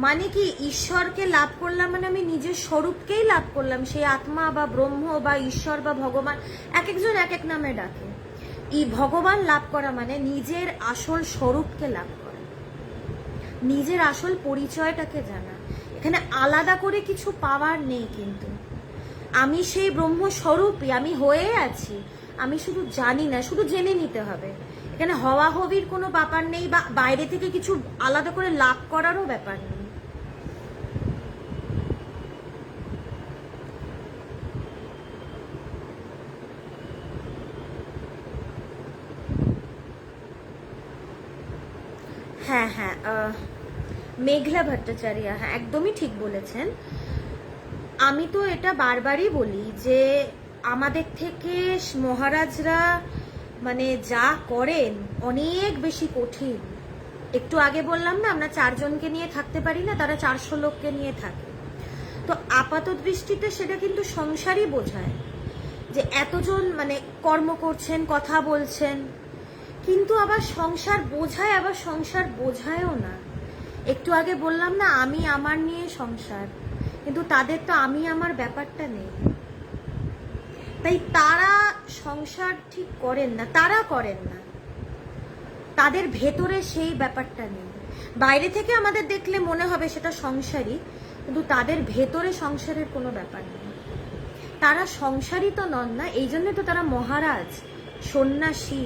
মানে কি, ঈশ্বরকে লাভ করলাম মানে আমি নিজের স্বরূপকেই লাভ করলাম। সেই আত্মা বা ব্রহ্ম বা ঈশ্বর বা ভগবান, এক একজন এক এক নামে ডাকে। এই ভগবান লাভ করা মানে নিজের আসল স্বরূপকে লাভ করা, নিজের আসল পরিচয়টাকে জানা। এখানে আলাদা করে কিছু পাওয়ার নেই। কিন্তু আমি সেই ব্রহ্ম স্বরূপই, আমি হয়ে আছি, আমি শুধু জানি না, শুধু জেনে নিতে হবে। এখানে হওয়া হবির কোনো ব্যাপার নেই, বা বাইরে থেকে কিছু আলাদা করে লাভ করারও ব্যাপার নেই। হ্যাঁ হ্যাঁ, মেঘলা ভট্টাচার্য, হ্যাঁ একদমই ঠিক বলেছেন। আমি তো এটা বারবারই বলি যে আমাদের থেকে মহারাজরা যা করেন অনেক বেশি কঠিন। একটু আগে বললাম না, আমরা 4 জনকে নিয়ে থাকতে পারি না, তারা 400 লোককে নিয়ে থাকে। তো আপাত দৃষ্টিতে সেটা কিন্তু সংসারই বোঝায়, যে এতজন কর্ম করছেন, কথা বলছেন, কিন্তু আবার সংসার বোঝায়, আবার সংসার বোঝায়ও না। একটু আগে বললাম না, আমি আমার নিয়ে সংসার, কিন্তু তাদের তো আমি আমার ব্যাপারটা নেই। তাই তারা সংসার ঠিক করেন না, তারা করেন না, তাদের ভেতরে সেই ব্যাপারটা নেই। বাইরে থেকে আমাদের দেখলে মনে হবে সেটা সংসারী, কিন্তু তাদের ভেতরে সংসারের কোনো ব্যাপার নেই। তারা সংসারী তো নন না, এই জন্য তো তারা মহারাজ, সন্ন্যাসী।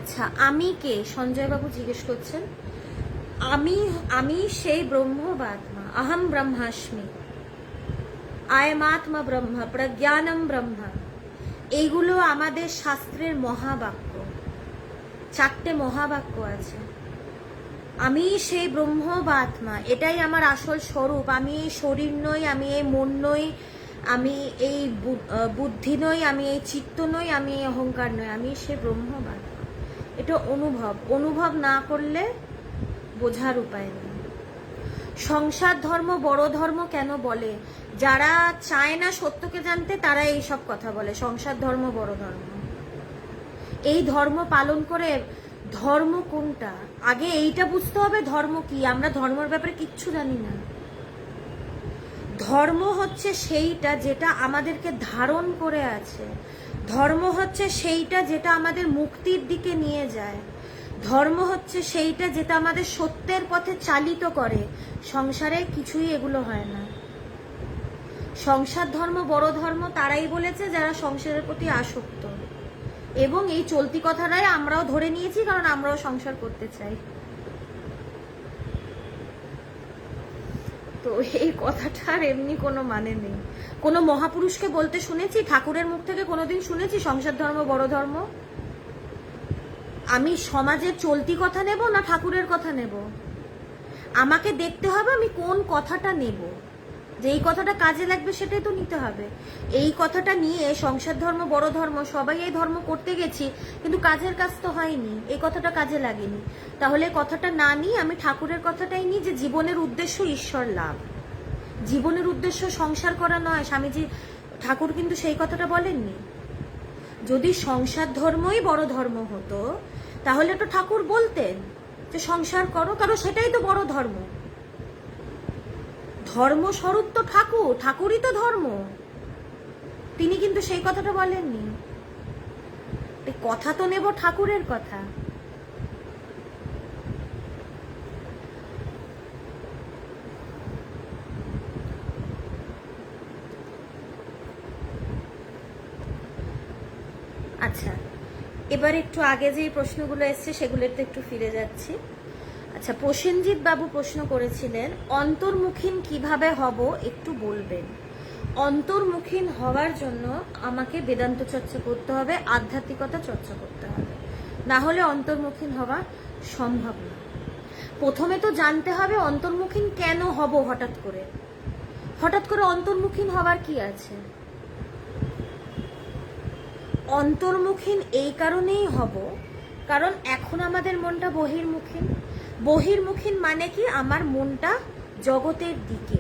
আচ্ছা, আমি কে? সঞ্জয় বাবু জিজ্ঞেস করছেন। আমি আমি সেই ব্রহ্ম বা আত্মা। আহম ব্রহ্মাস্মি, আয়মাত্মা ব্রহ্ম, প্রজ্ঞানম ব্রহ্ম। এইগুলো আমাদের শাস্ত্রের মহাবাক্য। 4টে মহাবাক্য আছে। আমি সেই ব্রহ্ম বা আত্মা, এটাই আমার আসল স্বরূপ। আমি এই শরীর নই, আমি এই মন নই, আমি এই বুদ্ধি নই, আমি এই চিত্ত নই, আমি এই অহংকার নই, আমি সেই ব্রহ্ম বা আত্মা। এটা অনুভব না করলে বোঝার উপায় নেই। সংসার ধর্ম বড় ধর্ম কেন বলে? যারা চায় না সত্যকে জানতে তারা এইসব কথা বলে, সংসার ধর্ম বড় ধর্ম। এই ধর্ম পালন করে ধর্ম কোনটা? আগে এইটা বুঝতে হবে ধর্ম কি। আমরা ধর্মের ব্যাপারে কিচ্ছু জানি না। ধর্ম হচ্ছে সেইটা যেটা আমাদেরকে ধারণ করে আছে। ধর্ম হচ্ছে সেইটা যেটা আমাদের মুক্তির দিকে নিয়ে যায়। ধর্ম হচ্ছে সেইটা যেটা আমাদের সত্যের পথে চালিত করে। সংসারে কিছুই এগুলো হয় না। সংসার ধর্ম বড় ধর্ম তারাই বলেছে যারা সংসারের প্রতি আসক্ত, এবং এই চলতি কথাটাই আমরাও ধরে নিয়েছি, কারণ আমরাও সংসার করতে চাই। তো এই কথাটার এমনি কোনো মানে নেই। কোনো মহাপুরুষকে বলতে শুনেছি, ঠাকুরের মুখ থেকে কোনোদিন শুনেছি সংসার ধর্ম বড় ধর্ম? আমি সমাজের চলতি কথা নেব না ঠাকুরের কথা নেব? আমাকে দেখতে হবে আমি কোন কথাটা নেব, যে এই কথাটা কাজে লাগবে সেটাই তো নিতে হবে। এই কথাটা নিয়ে সংসার ধর্ম বড় ধর্ম সবাই এই ধর্ম করতে গেছি, কিন্তু কাজের কাজ তো হয়নি, এই কথাটা কাজে লাগেনি। তাহলে কথাটা না নিয়ে আমি ঠাকুরের কথাটাই নিই, যে জীবনের উদ্দেশ্য ঈশ্বর লাভ, জীবনের উদ্দেশ্য সংসার করা নয়। স্বামীজি ঠাকুর কিন্তু সেই কথাটা বলেননি। যদি সংসার ধর্মই বড় ধর্ম হতো তাহলে তো ঠাকুর বলতেন যে সংসার করো, কারণ সেটাই তো বড় ধর্ম। ধর্মস্বরূপ তো ঠাকুর, ঠাকুরই তো ধর্ম। তিনি কিন্তু সেই কথাটা বলেননি। কথা তো নেব ঠাকুরের কথা। আচ্ছা, এবার একটু আগে যে প্রশ্নগুলো এসছে সেগুলোতে একটু ফিরে যাচ্ছি। আচ্ছা, প্রসেনজিৎ বাবু প্রশ্ন করেছিলেন অন্তর্মুখীন কিভাবে হব একটু বলবেন। অন্তর্মুখীন হওয়ার জন্য আমাকে বেদান্ত চর্চা করতে হবে, আধ্যাত্মিকতা চর্চা করতে হবে, না হলে অন্তর্মুখীন হওয়া সম্ভব না। প্রথমে তো জানতে হবে অন্তর্মুখীন কেন হব। হঠাৎ করে অন্তর্মুখীন হওয়ার কি আছে? অন্তর্মুখীন এই কারণেই হব কারণ এখন আমাদের মনটা বহির্মুখীন মানে কি? আমার মনটা জগতের দিকে।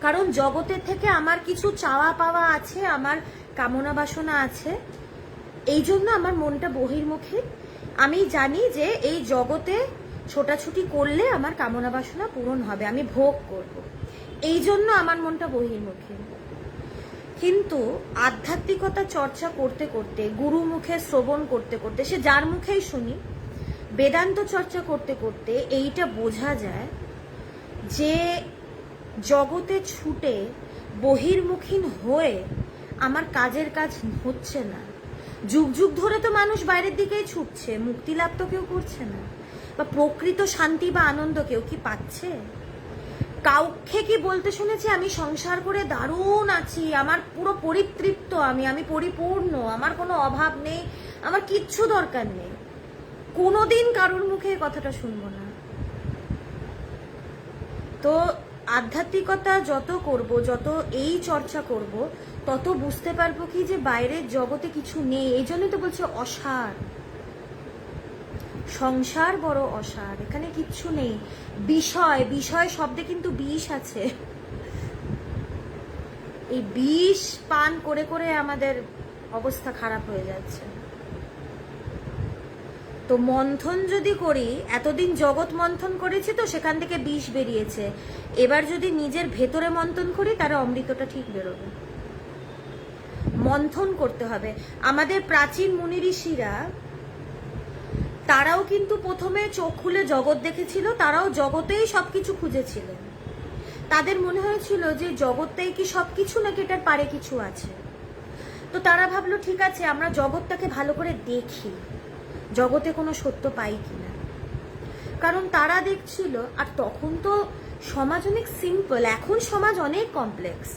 কারণ জগতের থেকে আমার কিছু চাওয়া পাওয়া আছে, আমার কামনা বাসনা আছে, এই জন্য আমার মনটা বহির্মুখী। আমি জানি যে এই জগতে ছোটাছুটি করলে আমার কামনা বাসনা পূরণ হবে, আমি ভোগ করব, এই জন্য আমার মনটা বহির্মুখী। কিন্তু আধ্যাত্মিকতা চর্চা করতে করতে, গুরু মুখে শ্রবণ করতে করতে, সে যার মুখেই শুনি, বেদান্ত চর্চা করতে করতে এইটা বোঝা যায় যে জগতে ছুটে বহির্মুখী হয়ে আমার কাজের কাজ হচ্ছে না। যুগ যুগ ধরে তো মানুষ বাইরের দিকেই ছুটছে, মুক্তি লাভ তো কেউ করছে না, বা প্রকৃত শান্তি বা আনন্দ কেউ কি পাচ্ছে? কাউকে কি বলতে শুনেছি আমি সংসার করে দারুণ আছি, আমার পুরো পরিতৃপ্ত, আমি পরিপূর্ণ, আমার কোনো অভাব নেই, আমার কিচ্ছু দরকার নেই? কোনোদিন কারোর মুখে এই কথাটা শুনবো না। তো আধ্যাত্মিকতা যত করব, যত এই চর্চা করব, তত বুঝতে পারবো কি যে বাইরের জগতে কিছু নেই। এই জন্যই তো বলছে অসার, সংসার বড় অসার, এখানে কিচ্ছু নেই। বিষয় শব্দে কিন্তু বিষ আছে। এই বিষ পান করে করে আমাদের অবস্থা খারাপ হয়ে যাচ্ছে। তো মন্থন যদি করি, এতদিন জগৎ মন্থন করেছি তো সেখান থেকে বিষ বেরিয়েছে, এবার যদি নিজের ভেতরে মন্থন করি তাহলে অমৃতটা ঠিক বেরোবে। মন্থন করতে হবে। আমাদের প্রাচীন মুনি ঋষিরা, তারাও কিন্তু প্রথমে চোখ খুলে জগৎ দেখেছিল, তারাও জগতেই সবকিছু খুঁজেছিলেন। তাদের মনে হয়েছিল যে জগৎটাই কি সবকিছু, নাকি এটার পারে কিছু আছে। তো তারা ভাবলো ঠিক আছে আমরা জগৎটাকে ভালো করে দেখি, জগতে কোনো সত্য পাই কিনা। কারণ তারা দেখছিল, আর তখন তো সমাজ অনেক সিম্পল, এখন সমাজ অনেক কমপ্লেক্স।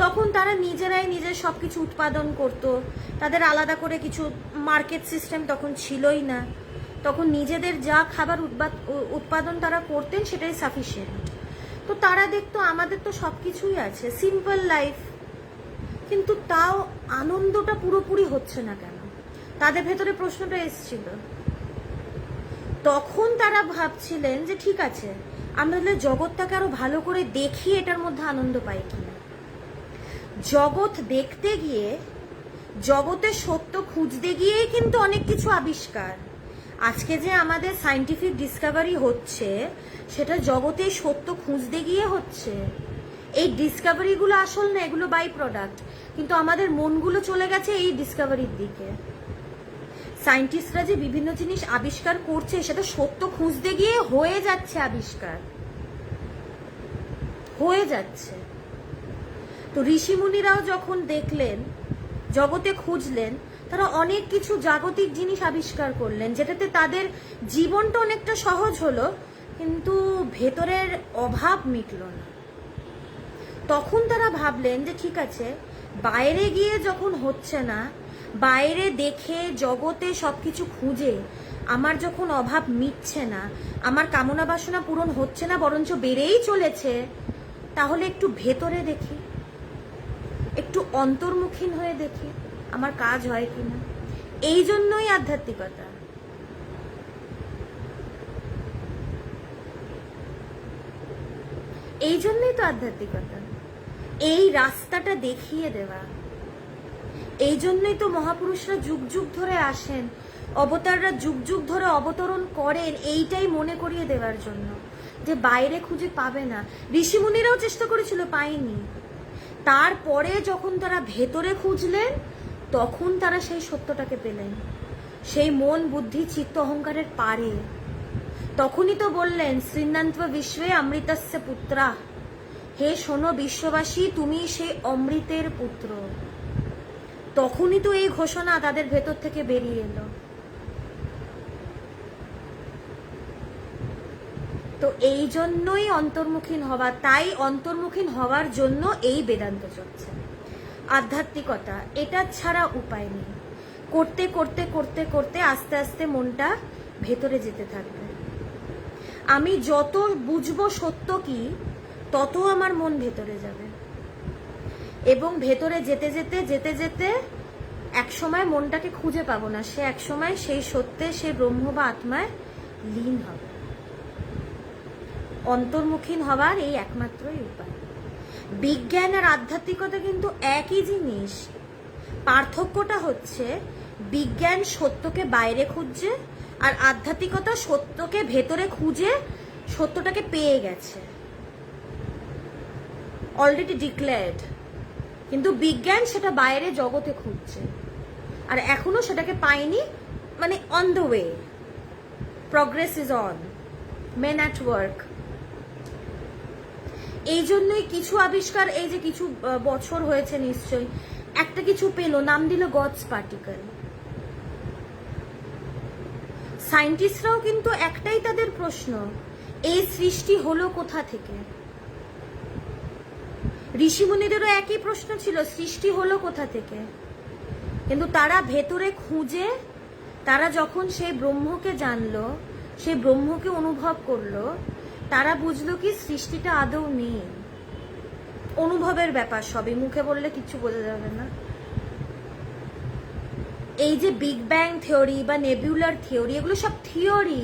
তখন তারা নিজেরাই নিজের সব কিছু উৎপাদন করতো, তাদের আলাদা করে কিছু মার্কেট সিস্টেম তখন ছিলই না। তখন নিজেদের যা খাবার উৎপাদন তারা করতেন সেটাই সাফিসিয়েন্ট। তো তারা দেখতো আমাদের তো সব কিছুই আছে, সিম্পল লাইফ, কিন্তু তাও আনন্দটা পুরোপুরি হচ্ছে না কেন? তাদের ভেতরে প্রশ্নটা এসেছিল। তখন তারা ভাবছিলেন যে ঠিক আছে, আমরা তাহলে জগৎটাকে আরো ভালো করে দেখি, এটার মধ্যে আনন্দ পাই কিনা। জগৎ দেখতে গিয়ে, জগতের সত্য খুঁজতে গিয়েই কিন্তু অনেক কিছু আবিষ্কার। আজকে যে আমাদের সায়েন্টিফিক ডিসকাভারি হচ্ছে, সেটা জগতের সত্য খুঁজতে গিয়ে হচ্ছে। এই ডিসকাভারিগুলো আসল না, এগুলো বাই প্রোডাক্ট, কিন্তু আমাদের মনগুলো চলে গেছে এই ডিসকাভারির দিকে। সায়েন্টিস্টরা যে বিভিন্ন জিনিস আবিষ্কার করছে, সেটা সত্য খুঁজতে গিয়ে হয়ে যাচ্ছে আবিষ্কার, হয়ে যাচ্ছে। তো ঋষিমুনিরাও যখন দেখলেন, জগতে খুঁজলেন, তারা অনেক কিছু জাগতিক জিনিস আবিষ্কার করলেন, যেটাতে তাদের জীবনটা অনেকটা সহজ হলো, কিন্তু ভেতরের অভাব মিটল না। তখন তারা ভাবলেন যে ঠিক আছে, বাইরে গিয়ে যখন হচ্ছে না, বাইরে দেখে জগতে সবকিছু খুঁজে আমার যখন অভাব মিটছে না, আমার কামনা বাসনা পূরণ হচ্ছে না, বরঞ্চ বেড়েই চলেছে, তাহলে একটু ভেতরে দেখি, একটু অন্তর্মুখীন হয়ে দেখি আমার কাজ হয় কিনা। এই জন্যই আধ্যাত্মিকতা। এই জন্যই তো আধ্যাত্মিকতা, এই রাস্তাটা দেখিয়ে দেওয়া। এই জন্যই তো মহাপুরুষরা যুগ যুগ ধরে আসেন, অবতাররা যুগ যুগ ধরে অবতরণ করেন, এইটাই মনে করিয়ে দেওয়ার জন্য যে বাইরে খুঁজে পাবে না। ঋষিমুনিরাও চেষ্টা করেছিল, পায়নি। তারপরে যখন তারা ভেতরে খুঁজলেন, তখন তারা সেই সত্যটাকে পেলেন, সেই মন বুদ্ধি চিত্ত অহংকারের পারে। তখনই তো বললেন, শ্রীনান্ত্ব বিশ্বে অমৃতস্য পুত্রা, হে শোনো বিশ্ববাসী, তুমি সেই অমৃতের পুত্র। তখনই তো এই ঘোষণা তাদের ভেতর থেকে বেরিয়ে এলো। তো এই জন্যই অন্তর্মুখীন হওয়া, তাই অন্তর্মুখীন হওয়ার জন্য এই বেদান্ত চলছে। আধ্যাত্মিকতা, এটা ছাড়া উপায় নেই। করতে করতে করতে করতে আস্তে আস্তে মনটা ভেতরে যেতে থাকবে। আমি যত বুঝবো সত্য কি, তত আমার মন ভেতরে যাবে, এবং ভেতরে যেতে যেতে যেতে যেতে এক সময় মনটাকে খুঁজে পাবো না, সে এক সময় সেই সত্যে, সেই ব্রহ্ম বা আত্মায় লীন হবে। অন্তর্মুখীন হওয়ার এই একমাত্রই উপায়। বিজ্ঞান আর আধ্যাত্মিকতা কিন্তু একই জিনিস। পার্থক্যটা হচ্ছে বিজ্ঞান সত্যকে বাইরে খুঁজছে, আর আধ্যাত্মিকতা সত্যকে ভেতরে খুঁজে সত্যটাকে পেয়ে গেছে, অলরেডি ডিক্লেয়ার্ড। কিন্তু বিজ্ঞান সেটা বাইরে জগতে খুঁজছে, আর এখনো সেটাকে পায়নি, মানে on the way, progress is on, men at work. এই জন্যই কিছু আবিষ্কার, এই যে কিছু বছর হয়েছে নিশ্চয়ই, একটা কিছু পেলো, নাম দিল গডস পার্টিকেল। সায়েন্টিস্টরাও কিন্তু একটাই তাদের প্রশ্ন, এই সৃষ্টি হলো কোথা থেকে? ঋষিমুনিদেরও একই প্রশ্ন ছিল, সৃষ্টি হলো কোথা থেকে? কিন্তু তারা ভেতরে খুঁজে, তারা যখন সেই ব্রহ্মকে জানলো, সেই ব্রহ্মকে অনুভব করলো, তারা বুঝলো কি সৃষ্টিটা আদৌ নেই। অনুভবের ব্যাপার সবই, মুখে বললে কিছু বোঝা যাবে না। এই যে বিগ ব্যাং থিওরি বা নেবুলার থিওরি, এগুলো সব থিওরি।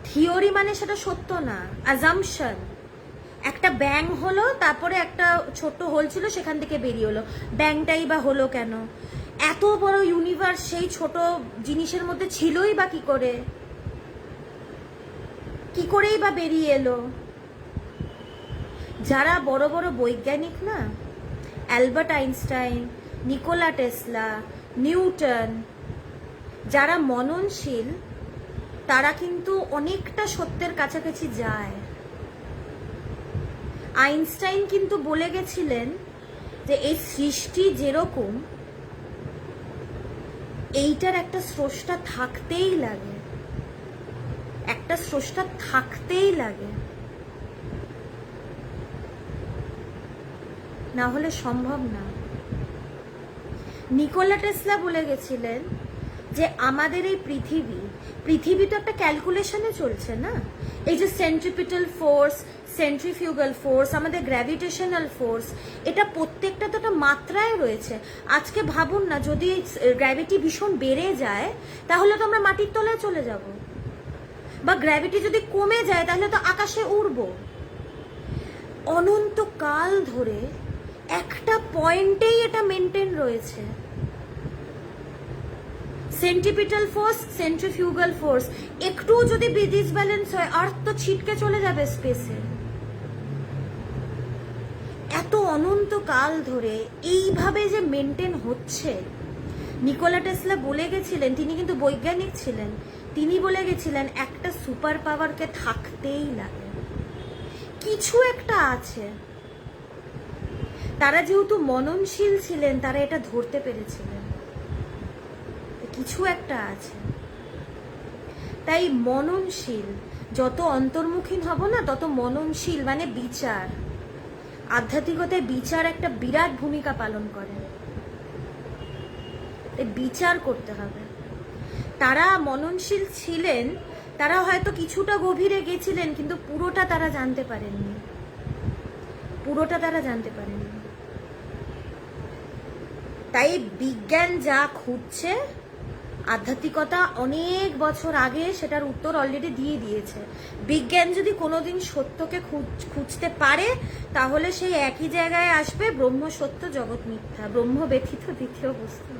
থিওরি মানে সেটা সত্য না, অ্যাজাম্পশন। একটা ব্যাং হলো, তারপরে একটা ছোট্ট হোল ছিল, সেখান থেকে বেরিয়ে হলো। ব্যাংটাই বা হলো কেন? এত বড় ইউনিভার্স সেই ছোট জিনিসের মধ্যে ছিলই বা কি করে? কি করেই বা বেরিয়ে এলো? যারা বড় বড় বৈজ্ঞানিক না, Albert Einstein, Nikola Tesla, Newton, যারা মননশীল, তারা কিন্তু অনেকটা সত্যের কাছাকাছি যায়। আইনস্টাইন কিন্তু বলে গেছিলেন যে এই সৃষ্টি যেরকম, এইটার একটা স্রষ্টা থাকতেই লাগে, একটা স্রষ্টা থাকতেই লাগে, না হলে সম্ভব না। নিকোলা টেসলা বলে গেছিলেন যে আমাদের এই পৃথিবী তো একটা ক্যালকুলেশনে চলছে না। এই যে সেন্ট্রিপিটাল ফোর্স, সেন্ট্রিফিউগাল ফোর্স, আমাদের গ্র্যাভিটেশনাল ফোর্স, এটা প্রত্যেকটা তো একটা মাত্রায় রয়েছে। আজকে ভাবুন না, যদি গ্র্যাভিটি ভীষণ বেড়ে যায় তাহলে তো আমরা মাটির তলায় চলে যাব, বা গ্র্যাভিটি যদি কমে যায় তাহলে তো আকাশে উড়ব। অনন্তকাল ধরে একটা পয়েন্টেই এটা মেনটেন রয়েছে। সেন্ট্রিপিটাল ফোর্স, সেন্ট্রিফিউগাল ফোর্স, একটু যদি ডিসব্যালেন্স হয় আর্থ তো ছিটকে চলে যাবে স্পেসে। এত অনন্তকাল ধরে এইভাবে যে মেনটেন হচ্ছে। নিকোলা টেসলা বলে গেছিলেন, তিনি কিন্তু বৈজ্ঞানিক ছিলেন, তিনি বলে গেছিলেন একটা সুপার পাওয়ারকে থাকতেই লাগে, কিছু একটা আছে। তারা যেহেতু মননশীল ছিলেন, তারা এটা ধরতে পেরেছিলেন কিছু একটা আছে। তাই মননশীল, যত অন্তর্মুখী হব না তত মননশীল মানে বিচার, আধ্যাত্মিকতায় বিচার একটা বিরাট ভূমিকা পালন করে। বিচার করতে হবে। তারা মননশীল ছিলেন, তারা হয়তো কিছুটা গভীরে গেছিলেন, কিন্তু পুরোটা তারা জানতে পারেননি, পুরোটা তারা জানতে পারেননি। তাই বিজ্ঞান যা খুঁজছে, আধ্যাত্মিকতা অনেক বছর আগে সেটার উত্তর অলরেডি দিয়ে দিয়েছে। বিজ্ঞান যদি কোনোদিন সত্যকে খুঁজতে পারে তাহলে সেই একই জায়গায় আসবে, ব্রহ্ম সত্য জগৎ মিথ্যা, ব্রহ্ম ব্যতীত দ্বিতীয় বস্তু।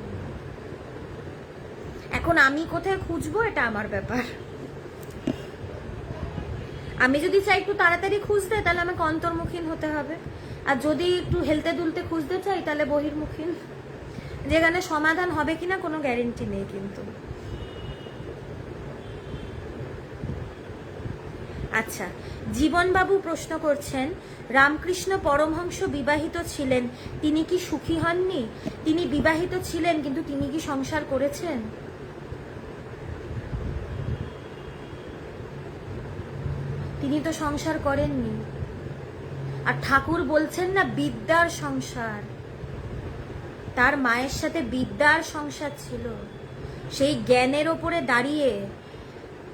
এখন আমি কোথায় খুঁজবো এটা আমার ব্যাপার। আমি যদি চাই একটু তাড়াতাড়ি খুঁজতে, তাহলে আমাকে অন্তর্মুখীন হতে হবে। আর যদি একটু হেলতে দুলতে খুঁজতে চাই তাহলে বহির্মুখীন, যেখানে সমাধান হবে কিনা কোনো গ্যারেন্টি নেই। কিন্তু আচ্ছা, জীবনবাবু প্রশ্ন করছেন, রামকৃষ্ণ পরমহংস বিবাহিত ছিলেন, তিনি কি সুখী হননি? তিনি বিবাহিত ছিলেন, কিন্তু তিনি কি সংসার করেছেন? তিনি তো সংসার করেননি। আর ঠাকুর বলছেন না বিদ্যার সংসার, তার মায়ের সাথে বিদ্যার সংসার ছিল। সেই জ্ঞানের ওপরে দাঁড়িয়ে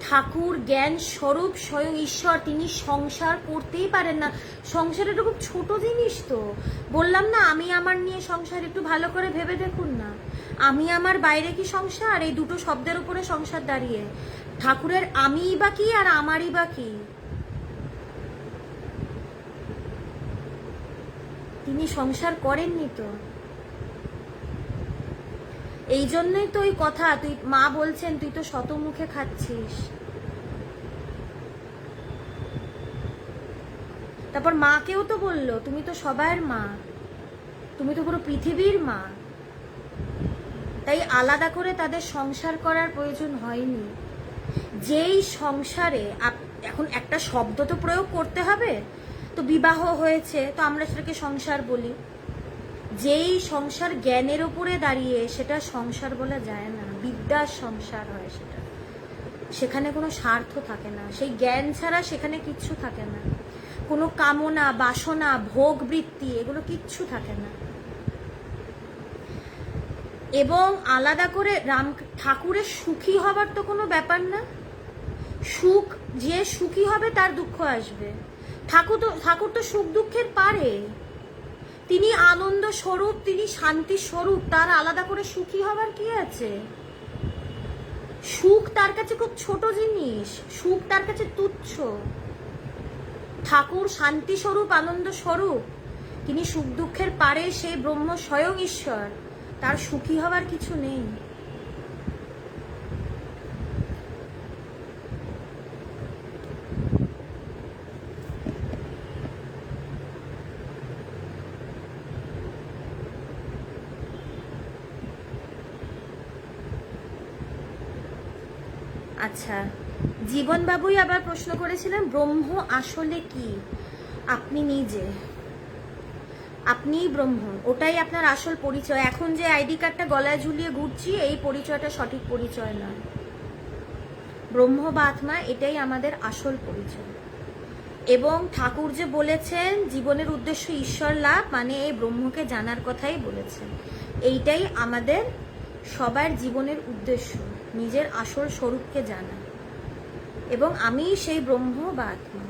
ঠাকুর জ্ঞান স্বরূপ স্বয়ং ঈশ্বর, তিনি সংসার করতেই পারেন না। সংসার এটা খুব ছোট জিনিস। তো বললাম না, আমি আমার নিয়ে সংসার, একটু ভালো করে ভেবে দেখুন না, আমি আমার বাইরে কি সংসার, এই দুটো শব্দের উপরে সংসার দাঁড়িয়ে। ঠাকুরের আমিই বা কি আর আমারই বা কি? তিনি সংসার করেননি তো। এই জন্যই তো ওই কথা, তুই মা বলছেন তুই তো শতমুখে খাচ্ছিস। তারপর মাকেও তো বললো তুমি তো সবার মা, তুমি তো পুরো পৃথিবীর মা। তাই আলাদা করে তাদের সংসার করার প্রয়োজন হয়নি। যেই সংসারে এখন একটা শব্দ তো প্রয়োগ করতে হবে, তো বিবাহ হয়েছে তো আমরা সেটাকে সংসার বলি। যেই সংসার জ্ঞানের উপরে দাঁড়িয়ে, সেটা সংসার বলা যায় না, বিদ্যার সংসার হয় সেটা। সেখানে কোনো স্বার্থ থাকে না, সেই জ্ঞান ছাড়া সেখানে কিচ্ছু থাকে না। কোনো কামনা, বাসনা, ভোগ বৃত্তি, এগুলো কিচ্ছু থাকে না। এবং আলাদা করে রাম ঠাকুরের সুখী হবার তো কোনো ব্যাপার না। সুখ, যে সুখী হবে তার দুঃখ আসবে। ঠাকুর তো সুখ দুঃখের পারে, তিনি আনন্দ স্বরূপ, তিনি শান্তি স্বরূপ, তার আলাদা করে সুখী হবার কি আছে? সুখ তার কাছে খুব ছোট জিনিস, সুখ তার কাছে তুচ্ছ। ঠাকুর শান্তি স্বরূপ, আনন্দ স্বরূপ, তিনি সুখ দুঃখের পারে, সেই ব্রহ্ম স্বয়ং ঈশ্বর, তার সুখী হবার কিছু নেই। আচ্ছা, জীবনবাবুই আবার প্রশ্ন করেছিলেন ব্রহ্ম আসলে কি? আপনি নিজে, আপনিই ব্রহ্ম, ওটাই আপনার আসল পরিচয়। এখন যে আইডি কার্ডটা গলায় ঝুলিয়ে ঘুরছি, এই পরিচয়টা সঠিক পরিচয় নয়। ব্রহ্ম বা আত্মা, এটাই আমাদের আসল পরিচয়। এবং ঠাকুর যে বলেছেন জীবনের উদ্দেশ্য ঈশ্বর লাভ, মানে এই ব্রহ্মকে জানার কথাই বলেছেন। এইটাই আমাদের সবার জীবনের উদ্দেশ্য, নিজের আসল স্বরূপকে জানা। এবং আমি সেই ব্রহ্ম বা আত্মা।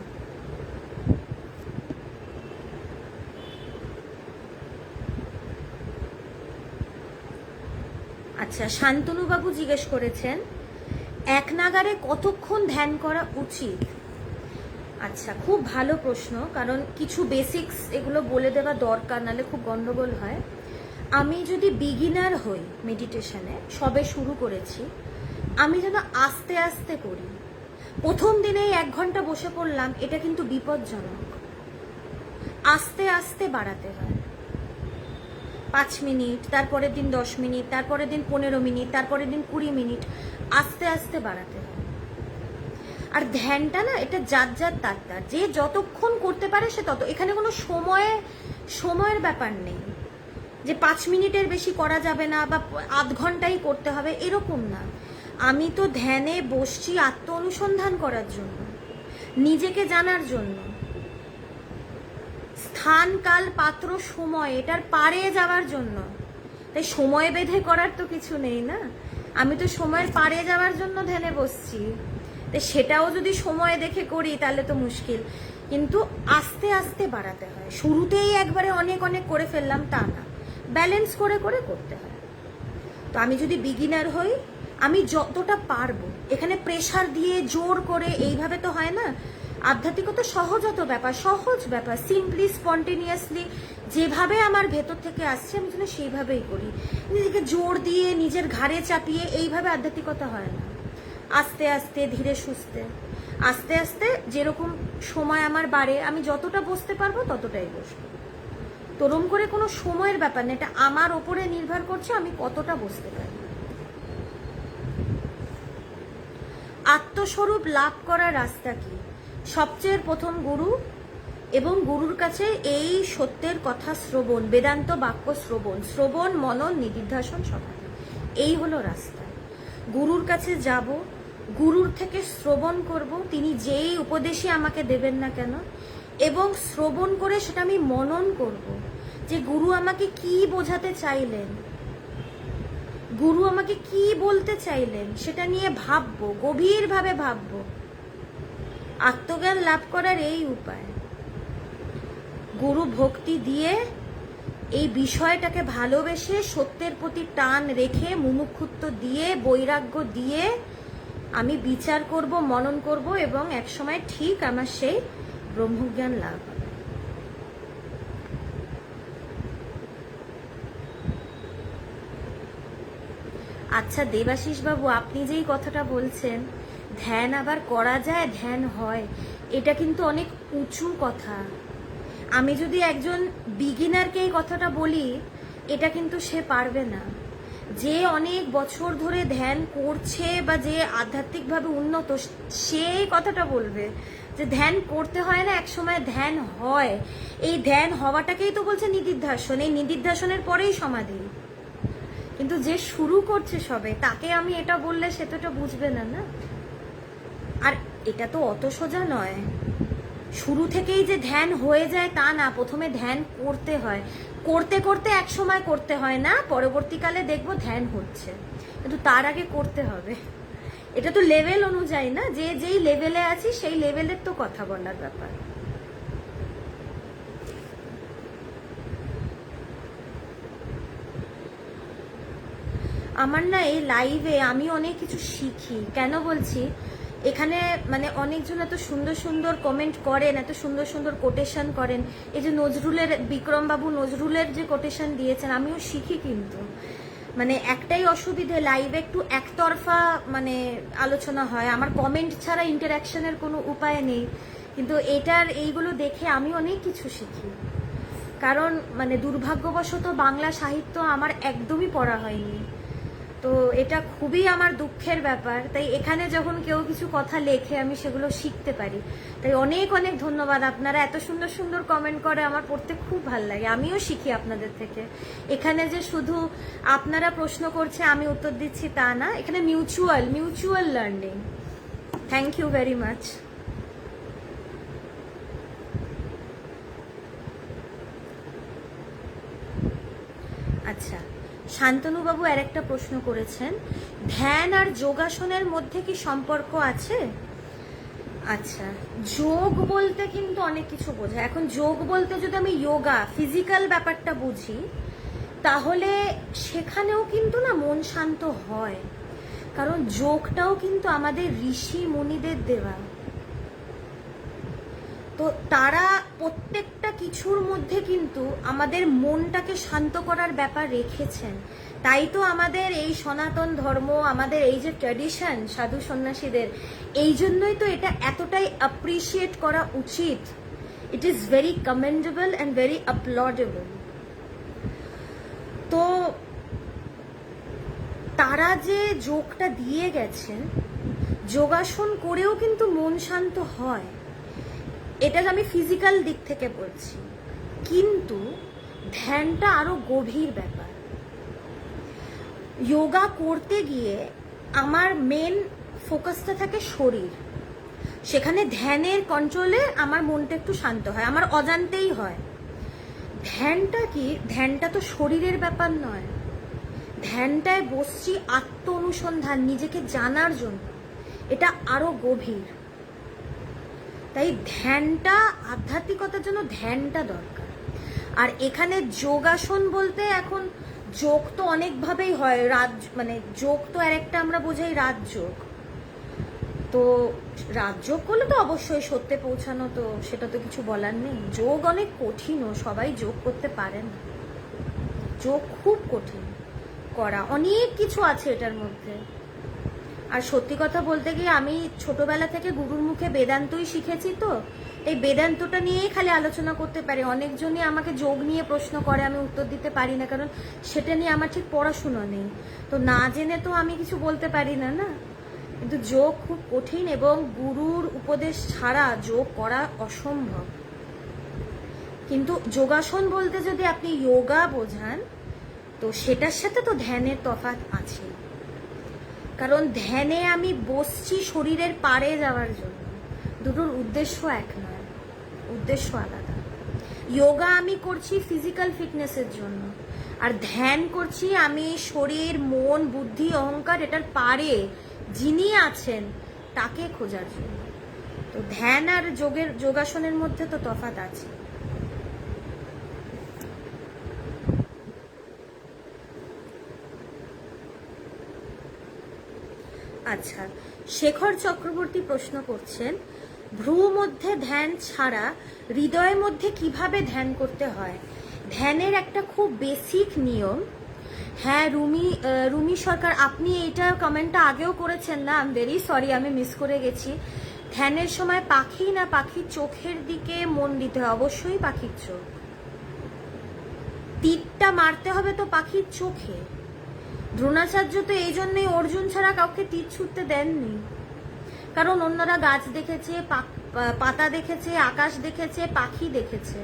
আচ্ছা, শান্তনুবাবু জিজ্ঞেস করেছেন এক নাগারে কতক্ষণ ধ্যান করা উচিত। আচ্ছা, খুব ভালো প্রশ্ন, কারণ কিছু বেসিক্স এগুলো বলে দেওয়া দরকার, নাহলে খুব গন্ডগোল হয়। আমি যদি বিগিনার হই মেডিটেশনে, সবে শুরু করেছি, আমি যেন আস্তে আস্তে করি। প্রথম দিনেই 1 ঘন্টা বসে পড়লাম, এটা কিন্তু বিপজ্জনক। আস্তে আস্তে বাড়াতে হয়। 5 মিনিট, তারপরের দিন 10 মিনিট, তারপরের দিন 15 মিনিট, তারপরের দিন 20 মিনিট, আস্তে আস্তে বাড়াতে হয়। আর ধ্যানটা না, এটা যার যার তার, যে যতক্ষণ করতে পারে সে তত। এখানে কোনো সময়ের ব্যাপার নেই যে 5 মিনিটের বেশি করা যাবে না বা আধ ঘন্টাই করতে হবে, এরকম না। আমি তো ধ্যানে বসছি আত্ম অনুসন্ধান করার জন্য, নিজেকে জানার জন্য। স্থান, কাল, পাত্র, সময়, এটার পারে যাওয়ার জন্য। তাই সময় বেঁধে করার তো কিছু নেই না। আমি তো সময়ের পারে যাওয়ার জন্য ধ্যানে বসছি। তাই সেটাও যদি সময় দেখে করি তাহলে তো মুশকিল। কিন্তু আস্তে আস্তে বাড়াতে হয়। শুরুতেই একবারে অনেক অনেক করে ফেললাম তা না, ব্যালেন্স করে করে করতে হয়। তো আমি যদি বিগিনার হই, আমি যতটা পারবো, এখানে প্রেশার দিয়ে জোর করে এইভাবে তো হয় না। আধ্যাত্মিকতা সহজাত ব্যাপার, সহজ ব্যাপার, সিম্পলি স্পন্টেনিয়াসলি যেভাবে আমার ভেতর থেকে আসছে আমি যেন সেইভাবেই করি। নিজেকে জোর দিয়ে নিজের ঘাড়ে চাপিয়ে এইভাবে আধ্যাত্মিকতা হয় না। আস্তে আস্তে, ধীরে সুস্থে, আস্তে আস্তে যেরকম সময় আমার বাড়ে, আমি যতটা বসতে পারবো ততটাই বসবো। তরম করে কোনো সময়ের ব্যাপার না, এটা আমার ওপরে নির্ভর করছে আমি কতটা বসতে পারি। আত্মস্বরূপ লাভ করার রাস্তা কি? সবচেয়ে প্রথম গুরু, এবং গুরুর কাছে এই সত্যের কথা শ্রবণ, বেদান্ত বাক্য শ্রবণ, শ্রবণ, মনন, নিদিধ্যাসন, সমাধি, এই হলো রাস্তা। গুরুর কাছে যাব, গুরুর থেকে শ্রবণ করব, তিনি যেই উপদেশই আমাকে দেবেন না কেন, এবং শ্রবণ করে সেটা আমি মনন করব, যে গুরু আমাকে কি বোঝাতে চাইলেন, গুরু আমাকে কি বলতে চাইলেন, সেটা নিয়ে ভাববো, গভীরভাবে ভাববো। আত্মজ্ঞান লাভ করার এই উপায়। গুরু ভক্তি দিয়ে, এই বিষয়টাকে ভালোবেসে, সত্যের প্রতি টান রেখে, মুমুক্ষুত্ব দিয়ে, বৈরাগ্য দিয়ে আমি বিচার করব, মনন করব, এবং একসময় ঠিক আমার সেই ব্রহ্মজ্ঞান লাভ হবে। আচ্ছা দেবাশিস বাবু, আপনি যেই কথাটা বলছেন ধ্যান আবার করা যায়, ধ্যান হয়, এটা কিন্তু অনেক উঁচু কথা। আমি যদি একজন বিগিনারকে এই কথাটা বলি, এটা কিন্তু সে পারবে না। যে অনেক বছর ধরে ধ্যান করছে বা যে আধ্যাত্মিকভাবে উন্নত, সে এই কথাটা বলবে যে ধ্যান করতে হয় না, একসময় ধ্যান হয়। এই ধ্যান হওয়াটাকেই তো বলছে নিদিধ্যাসন, এই নিদিধ্যাসনের পরেই সমাধি। কিন্তু যে শুরু করছে সবে, তাকে আমি এটা বললে সে তো এটা বুঝবে না, না। আর এটা তো অত সোজা নয়, শুরু থেকেই যে ধ্যান হয়ে যায় তা না। প্রথমে ধ্যান করতে হয়, করতে করতে এক সময় করতে হয় না, পরবর্তীকালে দেখবো ধ্যান হচ্ছে, কিন্তু তার আগে করতে হবে। এটা তো লেভেল অনুযায়ী না, যে যেই লেভেলে আছি সেই লেভেলের তো কথা বলার ব্যাপার। আমার না এই লাইভে আমি অনেক কিছু শিখি। কেন বলছি, এখানে মানে অনেকজন এত সুন্দর সুন্দর কমেন্ট করেন, এত সুন্দর সুন্দর কোটেশন করেন। এই যে নজরুলের, বিক্রমবাবু নজরুলের যে কোটেশন দিয়েছেন, আমিও শিখি। কিন্তু মানে একটাই অসুবিধে, লাইভে একটু একতরফা মানে আলোচনা হয়, আমার কমেন্ট ছাড়া ইন্টারাকশনের কোনো উপায় নেই। কিন্তু এটার এইগুলো দেখে আমি অনেক কিছু শিখি। কারণ মানে দুর্ভাগ্যবশত বাংলা সাহিত্য আমার একদমই পড়া হয়নি। তো এটা খুবই আমার দুঃখের ব্যাপার। তাই এখানে যখন কেউ কিছু কথা লেখে আমি সেগুলো শিখতে পারি। তাই অনেক অনেক ধন্যবাদ, আপনারা এত সুন্দর সুন্দর কমেন্ট করে, আমার পড়তে খুব ভালো লাগে, আমিও শিখি আপনাদের থেকে। এখানে যে শুধু আপনারা প্রশ্ন করছে আমি উত্তর দিচ্ছি তা না, এখানে mutual learning. Thank you very much. আচ্ছা, শান্তনুবাবু আর একটা প্রশ্ন করেছেন, ধ্যান আর যোগাসনের মধ্যে কি সম্পর্ক আছে? আচ্ছা, যোগ বলতে কিন্তু অনেক কিছু বোঝায়। এখন যোগ বলতে যদি আমি যোগা ফিজিক্যাল ব্যাপারটা বুঝি, তাহলে সেখানেও কিন্তু না মন শান্ত হয়। কারণ যোগটাও কিন্তু আমাদের ঋষি মুনিদের দেওয়া। তো তারা প্রত্যেকটা কিছুর মধ্যে কিন্তু আমাদের মনটাকে শান্ত করার ব্যাপার রেখেছেন। তাই তো আমাদের এই সনাতন ধর্ম, আমাদের এই যে ট্র্যাডিশন সাধু সন্ন্যাসীদের, এই জন্যই তো এটা এতটাই অ্যাপ্রিসিয়েট করা উচিত। It is very commendable and very applaudable. তো তারা যে যোগটা দিয়ে গেছেন, যোগাসন করেও কিন্তু মন শান্ত হয়। এটা আমি ফিজিক্যাল দিক থেকে বলছি, কিন্তু ধ্যানটা আরো গভীর ব্যাপার। যোগা করতে গিয়ে আমার মেন ফোকাসটা থাকে শরীর, সেখানে ধ্যানের কন্ট্রোলে আমার মনটা একটু শান্ত হয়, আমার অজান্তেই হয়। ধ্যানটা কি? ধ্যানটা তো শরীরের ব্যাপার নয়। ধ্যানটায় বসছি আত্ম অনুসন্ধান, নিজেকে জানার জন্য। এটা আরো গভীর। তাই ধ্যানটা, আধ্যাত্মিকতার জন্য ধ্যানটা দরকার। আর এখানে যোগাসন বলতে এখন যোগ তো অনেকভাবেই হয়, মানে যোগ তো আর একটা আমরা বোঝাই রাজযোগ। তো রাজযোগ করলে তো অবশ্যই সত্যে পৌঁছানো, তো সেটা তো কিছু বলার নেই। যোগ অনেক কঠিনও, সবাই যোগ করতে পারে না। যোগ খুব কঠিন করা, অনেক কিছু আছে এটার মধ্যে। আর সত্যি কথা বলতে গিয়ে আমি ছোটবেলা থেকে গুরুর মুখে বেদান্তই শিখেছি, তো এই বেদান্তটা নিয়েই খালি আলোচনা করতে পারি। অনেকজনই আমাকে যোগ নিয়ে প্রশ্ন করে, আমি উত্তর দিতে পারি না, কারণ সেটা নিয়ে আমার ঠিক পড়াশুনো নেই। তো না জেনে তো আমি কিছু বলতে পারি না না। কিন্তু যোগ খুব কঠিন এবং গুরুর উপদেশ ছাড়া যোগ করা অসম্ভব। কিন্তু যোগাসন বলতে যদি আপনি যোগা বোঝান, তো সেটার সাথে তো ধ্যানের তফাৎ আছে। কারণ ধ্যানে আমি বসছি শরীরের পারে যাওয়ার জন্য, দুটোর উদ্দেশ্য এক নয়, উদ্দেশ্য আলাদা। যোগা আমি করছি ফিজিক্যাল ফিটনেসের জন্য, আর ধ্যান করছি আমি শরীর, মন, বুদ্ধি, অহংকার এটার পারে যিনি আছেন তাকে খোঁজার জন্য। তো ধ্যান আর যোগাসনের মধ্যে তো তফাৎ আছে। আচ্ছা, শেখর চক্রবর্তী প্রশ্ন করছেন, ভ্রু মধ্যে ধ্যান ছাড়া হৃদয়ের মধ্যে কিভাবে ধ্যান করতে হয়? ধ্যানের একটা খুব বেসিক নিয়ম। হ্যাঁ, রুমি সরকার, আপনি এইটা কমেন্টটা আগেও করেছেন না? আই এম ভেরি সরি, আমি মিস করে গেছি। ধ্যানের সময় পাখি না পাখির চোখের দিকে মন দিতে হয়? অবশ্যই পাখির চোখ। তীরটা মারতে হবে তো পাখির চোখে। দ্রোণাচার্য তো এই জন্যই অর্জুন ছাড়া কাউকে তীর ছুটতে দেননি, কারণ অন্যরা গাছ দেখেছে, পাতা দেখেছে, আকাশ দেখেছে, পাখি দেখেছে।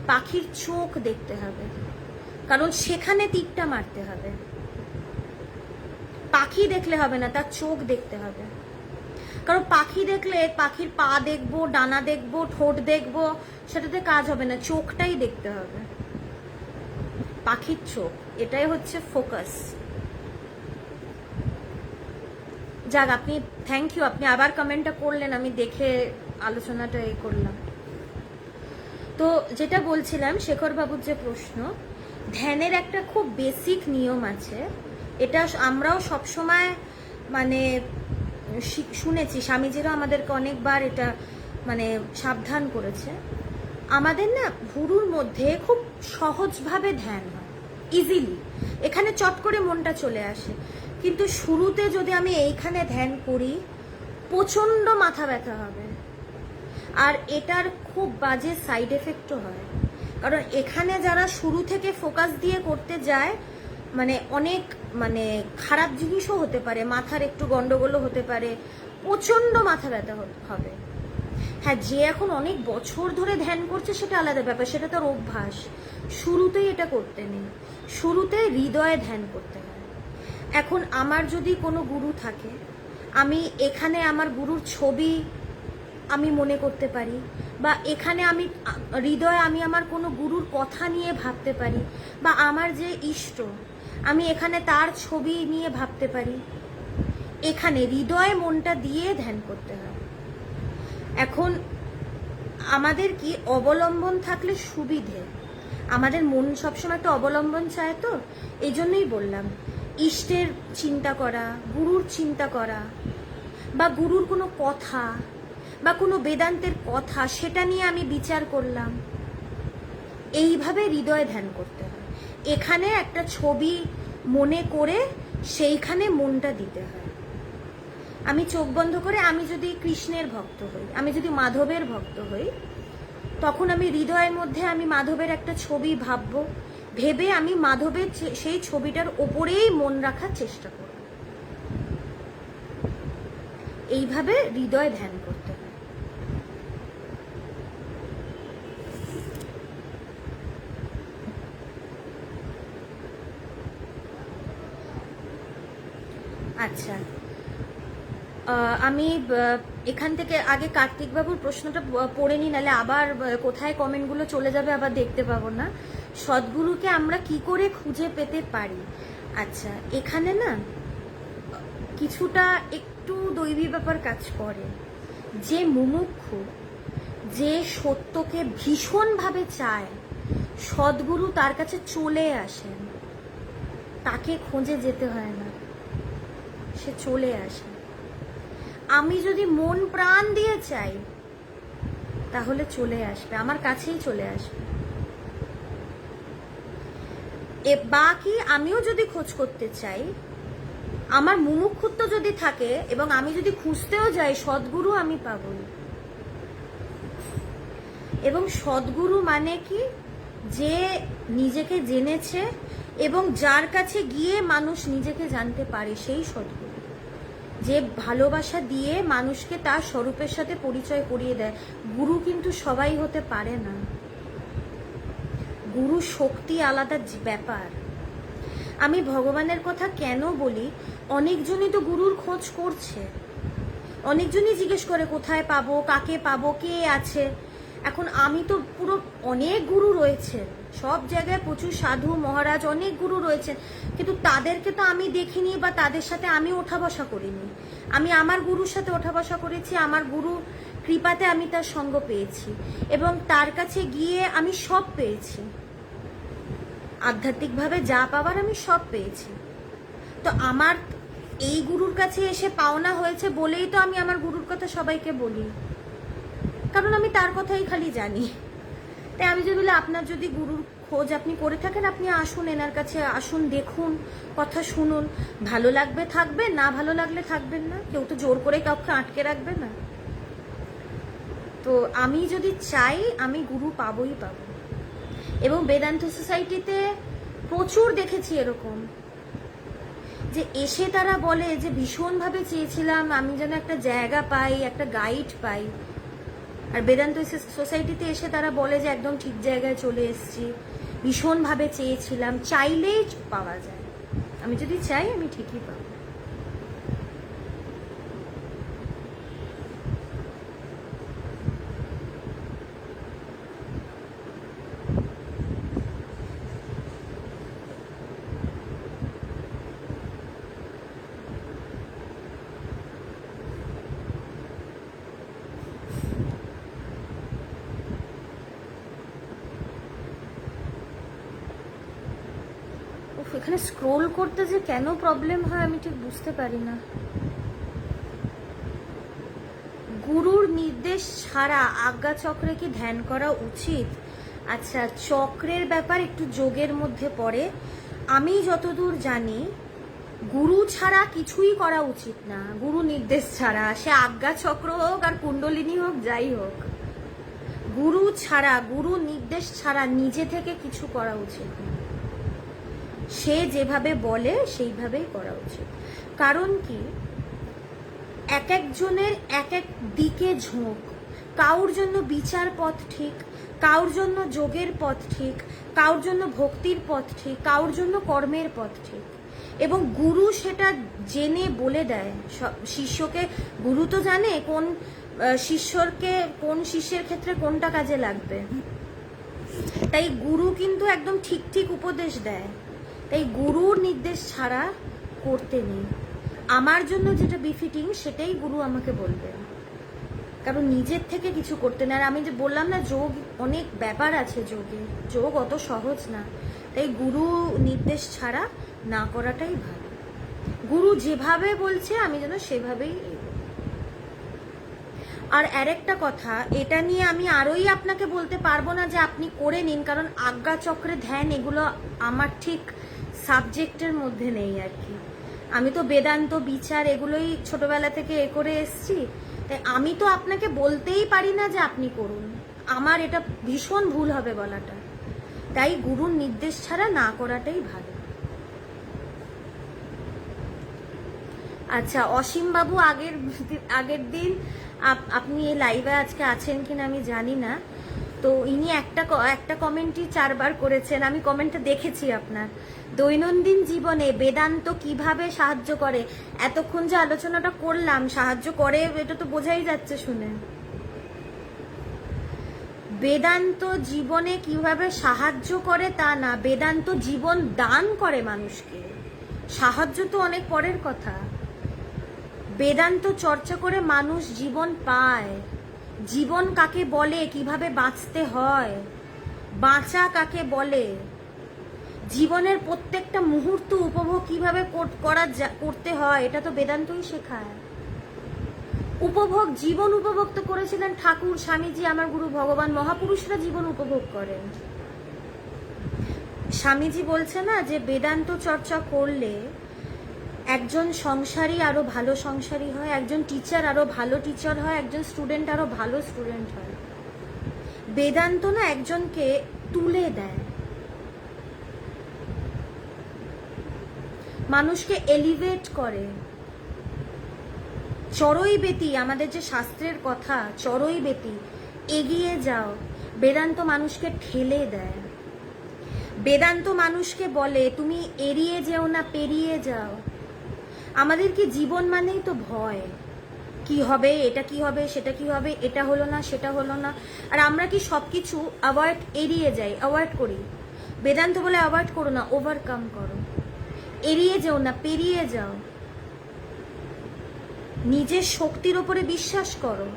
পাখির চোখ দেখতে হবে, কারণ সেখানে তীরটা মারতে হবে। পাখি দেখলে হবে না, তার চোখ দেখতে হবে। কারণ পাখি দেখলে পাখির পা দেখবো, ডানা দেখবো, ঠোঁট দেখবো, সেটাতে কাজ হবে না, চোখটাই দেখতে হবে। পাখির চোখ, এটাই হচ্ছে ফোকাস। যাক, আপনি থ্যাংক ইউ, আপনি আবার কমেন্টটা করলেন, আমি দেখে আলোচনাটা এই করলাম। তো যেটা বলছিলাম, শেখর বাবুর যে প্রশ্ন, ধ্যানের একটা খুব বেসিক নিয়ম আছে। এটা আমরাও সবসময় মানে শুনেছি, স্বামীজিরা আমাদেরকে অনেকবার এটা মানে সাবধান করেছে। আমাদের না ভুরুর মধ্যে খুব সহজভাবে ধ্যান হয়, ইজিলি, এখানে চট করে মনটা চলে আসে। কিন্তু শুরুতে যদি আমি এইখানে ধ্যান করি, প্রচন্ড মাথা ব্যথা হবে, আর এটার খুব বাজে সাইড এফেক্টও হয়। কারণ এখানে যারা শুরু থেকে ফোকাস দিয়ে করতে যায়, মানে অনেক মানে খারাপ জিনিসও হতে পারে, মাথার একটু গন্ডগোলও হতে পারে, প্রচন্ড মাথা ব্যথা হবে। হ্যাঁ, যে এখন অনেক বছর ধরে ধ্যান করছে সেটা আলাদা ব্যাপার, সেটা তার অভ্যাস। শুরুতেই এটা করতে নেই, শুরুতে হৃদয়ে ধ্যান করতে হয়। এখন আমার যদি কোনো গুরু থাকে, আমি এখানে আমার গুরুর ছবি আমি মনে করতে পারি, বা এখানে আমি হৃদয়ে আমি আমার কোনো গুরুর কথা নিয়ে ভাবতে পারি, বা আমার যে ইষ্ট আমি এখানে তার ছবি নিয়ে ভাবতে পারি। এখানে হৃদয়ে মনটা দিয়ে ধ্যান করতে হয়। এখন আমাদের কি অবলম্বন থাকলে সুবিধে, আমাদের মন সবসময় একটা অবলম্বন চায়, তো এই জন্যই বললাম ইষ্টের চিন্তা করা, গুরুর চিন্তা করা, বা গুরুর কোনো কথা বা কোনো বেদান্তের কথা সেটা নিয়ে আমি বিচার করলাম, এইভাবে হৃদয়ে ধ্যান করতে হয়। এখানে একটা ছবি মনে করে সেইখানে মনটা দিতে হয়। আমি চোখ বন্ধ করে আমি যদি কৃষ্ণের ভক্ত হই, আমি যদি মাধবের ভক্ত হই, তখন আমি হৃদয়ের মধ্যে আমি মাধবের একটা ছবি ভাববো, ভেবে আমি মাধবের সেই ছবিটার ওপরেই মন রাখার চেষ্টা করব। এইভাবে হৃদয় ধ্যান করতে হয়। আচ্ছা, আমি এখান থেকে আগে কার্তিকবাবুর প্রশ্নটা পড়ে নিই, নাহলে আবার কোথায় কমেন্টগুলো চলে যাবে আবার দেখতে পাবো না। সদ্গুরুকে আমরা কি করে খুঁজে পেতে পারি? আচ্ছা, এখানে না কিছুটা একটু দৈবী ব্যাপার কাজ করে। যে মুমুক্ষু, যে সত্যকে ভীষণভাবে চায়, সদ্গুরু তার কাছে চলে আসেন, তাকে খোঁজে যেতে হয় না, সে চলে আসে। আমি যদি মন প্রাণ দিয়ে চাই তাহলে চলে আসবে, আমার কাছেই চলে আসবে। বাকি আমিও যদি খোঁজ করতে চাই, আমার মুমুক্ষুত্ব যদি থাকে এবং আমি যদি খুঁজতেও যাই, সদ্গুরু আমি পাবই। এবং সদ্গুরু মানে কি? যে নিজেকে জেনেছে এবং যার কাছে গিয়ে মানুষ নিজেকে জানতে পারে, সেই সদ্গুরু। যে ভালোবাসা দিয়ে মানুষকে তার স্বরূপের সাথে পরিচয় করিয়ে দেয়। গুরু কিন্তু সবাই হতে পারে না, গুরু শক্তি আলাদা ব্যাপার। আমি ভগবানের কথা কেন বলি, অনেকজনই তো গুরুর খোঁজ করছে, অনেকজনই জিজ্ঞেস করে কোথায় পাবো, কাকে পাবো, কে আছে। এখন আমি তো পুরো অনেক গুরু রয়েছে সব জায়গায়, প্রচুর সাধু মহারাজ অনেক গুরু রয়েছেন, কিন্তু তাদেরকে তো আমি দেখিনি বা তাদের সাথে আমি ওঠা বসা করিনি। আমি আমার গুরুর সাথে ওঠা বসা করেছি, আমার গুরু কৃপাতে আমি তার সঙ্গ পেয়েছি এবং তার কাছে গিয়ে আমি সব পেয়েছি, আধ্যাত্মিকভাবে যা পাওয়ার আমি সব পেয়েছি। তো আমার এই গুরুর কাছে এসে পাওনা হয়েছে বলেই তো আমি আমার গুরুর কথা সবাইকে বলি, কারণ আমি তার কথাই খালি জানি। তাই আমি যদি বলি, আপনার যদি গুরুর খোঁজ আপনি করে থাকেন, আপনি আসুন, এনার কাছে আসুন, দেখুন, কথা শুনুন, ভালো লাগবে থাকবে, না ভালো লাগলে থাকবেন না, কেউ তো জোর করে কাউকে আটকে রাখবে না। তো আমি যদি চাই আমি গুরু পাবোই পাবো। এবং বেদান্ত সোসাইটিতে প্রচুর দেখেছি এরকম, যে এসে তারা বলে যে ভীষণভাবে চেয়েছিলাম আমি যেন একটা জায়গা পাই, একটা গাইড পাই, আর বেদান্ত সোসাইটিতে এসে তারা বলে যে একদম ঠিক জায়গায় চলে এসেছি, ভীষণভাবে চেয়েছিলাম। চাইলেই পাওয়া যায়, আমি যদি চাই আমি ঠিকই পাবো। এখানে স্ক্রোল করতে যে কেন প্রবলেম হয় আমি ঠিক বুঝতে পারি না। গুরুর নির্দেশ ছাড়া আজ্ঞা চক্রে কি ধ্যান করা উচিত? আচ্ছা, চক্রের ব্যাপার একটু যোগের মধ্যে পড়ে। আমি যতদূর জানি গুরু ছাড়া কিছুই করা উচিত না, গুরু নির্দেশ ছাড়া, সে আজ্ঞা চক্র হোক আর কুণ্ডলিনী হোক, যাই হোক, গুরু ছাড়া, গুরু নির্দেশ ছাড়া নিজে থেকে কিছু করা উচিত না। সে যেভাবে বলে সেইভাবেই করা উচিত। কারণ কি, এক একজনের এক এক দিকে ঝোঁক। কাউর জন্য বিচার পথ ঠিক, কাউর জন্য যোগের পথ ঠিক, কাউর জন্য ভক্তির পথ ঠিক, কাউর জন্য কর্মের পথ ঠিক। এবং গুরু সেটা জেনে বলে দেয় শিষ্যকে। গুরু তো জানে কোন শিষ্যের ক্ষেত্রে কোনটা কাজে লাগবে। তাই গুরু কিন্তু একদম ঠিক ঠিক উপদেশ দেয়। তাই গুরুর নির্দেশ ছাড়া করতে নেই। আমার জন্য যেটা বিফিটিং সেটাই গুরু আমাকে বলবে, কারণ নিজের থেকে কিছু করতে না। আর আমি যে বললাম না, যোগ অনেক ব্যাপার আছে, যোগ অত সহজ না। তাই গুরু নির্দেশ ছাড়া না করাটাই ভালো। গুরু যেভাবে বলছে আমি যেন সেভাবেই এগোই। আর আরেকটা কথা, এটা নিয়ে আমি আরোই আপনাকে বলতে পারবো না যে আপনি করে নিন, কারণ আজ্ঞা চক্রে ধ্যান এগুলো আমার ঠিক সাবজেক্টের মধ্যে নেই আর কি। আমি তো বেদান্ত বিচার এগুলোই ছোটবেলা থেকে করে এসছি। তাই আমি তো আপনাকে বলতেই পারি না যে আপনি করুন, আমার এটা ভীষণ ভুল হবে বলাটা। তাই গুরুর নির্দেশ ছাড়া না করাটাই ভালো। আচ্ছা, অসীম বাবু আগের দিন আপনি এই লাইভে আজকে আছেন কিনা আমি জানি না, তো ইনি একটা কমেন্টই 4 বার করেছেন। আমি কমেন্টটা দেখেছি আপনার। দৈনন্দিন জীবনে বেদান্ত কিভাবে সাহায্য করে? এতক্ষণ যে আলোচনাটা করলাম, সাহায্য করে এটা তো বোঝাই যাচ্ছে শুনে। বেদান্ত জীবনে কিভাবে সাহায্য করে তা না, বেদান্ত জীবন দান করে মানুষকে। সাহায্য তো অনেক পরের কথা। বেদান্ত চর্চা করে মানুষ জীবন পায়। জীবন কাকে বলে, কিভাবে বাঁচতে হয়, বাঁচা কাকে বলে, জীবনের প্রত্যেকটা মুহূর্ত উপভোগ কিভাবে করতে হয়, এটা তো বেদান্তই শেখায়। জীবন উপভোগ তো করেছিলেন ঠাকুর, স্বামীজি, আমার গুরু ভগবান। মহাপুরুষরা জীবন উপভোগ করেন। স্বামীজি বলছে না যে বেদান্ত চর্চা করলে একজন সংসারী আরো ভালো সংসারী হয়, একজন টিচার আরো ভালো টিচার হয়, একজন স্টুডেন্ট আরো ভালো স্টুডেন্ট হয়। বেদান্ত না একজনকে তুলে দেয়, মানুষকে এলিভেট করে। চড়ই বেতি, আমাদের যে শাস্ত্রের কথা, চড়ই বেতি, এগিয়ে যাও। বেদান্ত মানুষকে ঠেলে দেয়। বেদান্ত মানুষকে বলে তুমি এড়িয়ে যেও না, পেরিয়ে যাও। আমাদের কি জীবন মানেই তো ভয়, কি হবে, এটা কি হবে, সেটা কি হবে, এটা হলো না, সেটা হলো না। আর আমরা কি সবকিছু এড়িয়ে যাই, অ্যাভয়েড করি। বেদান্ত বলে অ্যাভয়েড করো না, ওভারকাম করো। এড়িয়ে যেও না, পেরিয়ে যাও। নিজের শক্তির ওপরে বিশ্বাস করো।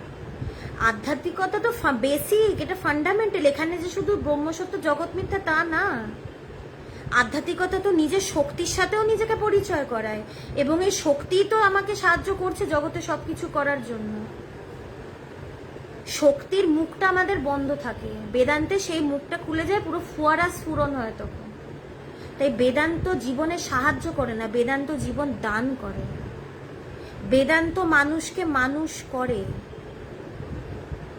আধ্যাত্মিকতা তো বেসিক, এটা ফান্ডামেন্টাল। এখানে যে শুধু ব্রহ্মসত্য জগৎ মিথ্যা তা না। আধ্যাত্মিকতা তো নিজের শক্তির সাথেও নিজেকে পরিচয় করায়, এবং এই শক্তি তো আমাকে সাহায্য করছে জগতে সবকিছু করার জন্য। শক্তির মুখটা আমাদের বন্ধ থাকে, বেদান্তে সেই মুখটা খুলে যায়, পুরো ফোয়ারা স্ফুরণ হয় তখন। তাই বেদান্ত জীবনে সাহায্য করে না, বেদান্ত জীবন দান করে। বেদান্ত মানুষকে মানুষ করে,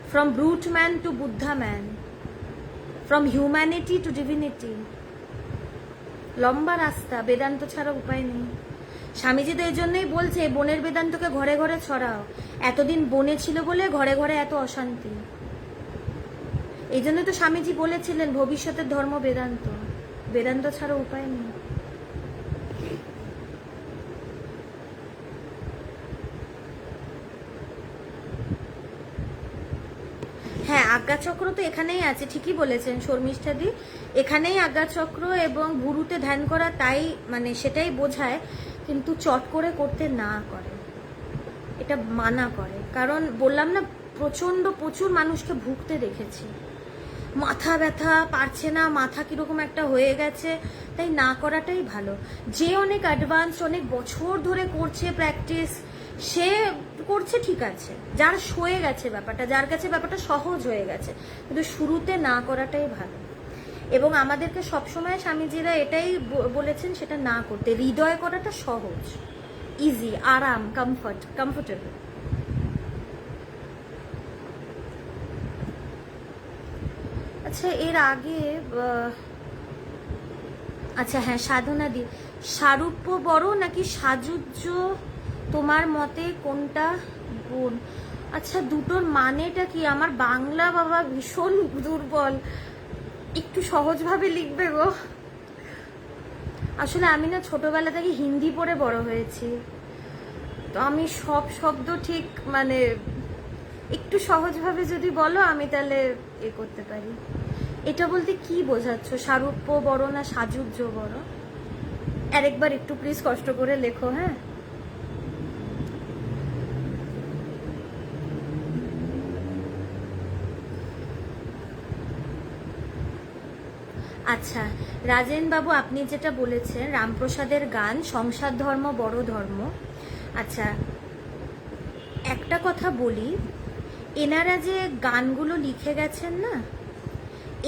from brute man to Buddha man, from humanity to divinity. লম্বা রাস্তা, বেদান্ত ছাড়া উপায় নেই। স্বামীজি তো এই জন্যই বলছে বনের বেদান্তকে ঘরে ঘরে ছড়াও। এতদিন বনে ছিল বলে ঘরে ঘরে এত অশান্তি। এই জন্য তো স্বামীজি বলেছিলেন ভবিষ্যতের ধর্ম বেদান্ত, বেদান্ত ছাড়া উপায় নেই। হ্যাঁ, আজ্ঞাচক্র তো এখানেই আছে, ঠিকই বলেছেন শর্মিষ্ঠাদি। এখানেই আজ্ঞাচক্র এবং গুরুতে ধ্যান করা, তাই মানে সেটাই বোঝায়। কিন্তু চট করে করতে না করে, এটা মানা করে। কারণ বললাম না, প্রচুর মানুষকে ভুগতে দেখেছি। মাথা ব্যথা, পারছে না, মাথা কিরকম একটা হয়ে গেছে। তাই না করাটাই ভালো। যে অনেক অ্যাডভান্স, অনেক বছর ধরে করছে প্র্যাকটিস, সে করছে ঠিক আছে। যার সয়ে গেছে ব্যাপারটা, যার কাছে ব্যাপারটা সহজ হয়ে গেছে, কিন্তু শুরুতে না করাটাই ভালো। এবং আমাদেরকে সবসময় স্বামীজিরা এটাই বলেছেন, সেটা না করতে। হৃদয় করাটা সহজ, ইজি, আরাম, কমফোর্টেবল। আচ্ছা, এর আগে আচ্ছা হ্যাঁ, সাধনা দি, সারূপ্য বড় নাকি সাজুজ্য, তোমার মতে কোনটা গুণ? আচ্ছা দুটোর মানেটা কি? আমার বাংলা বাবা ভীষণ দুর্বল, একটু সহজভাবে লিখবে গো। আসলে আমি না ছোটবেলা থেকে হিন্দি পড়ে বড় হয়েছি, তো আমি সব শব্দ ঠিক মানে একটু সহজভাবে যদি বলো আমি তাহলে করতে পারি। এটা বলতে কি বোঝাচ্ছ, সারূপ্য বড় না সাজুজ্য বড়? আরেকবার একটু প্লিজ কষ্ট করে লেখো। হ্যাঁ, আচ্ছা রাজেন বাবু, আপনি যেটা বলেছেন রামপ্রসাদের গান সংসার ধর্ম বড় ধর্ম। আচ্ছা একটা কথা বলি, এনারা যে গানগুলো লিখে গেছেন না,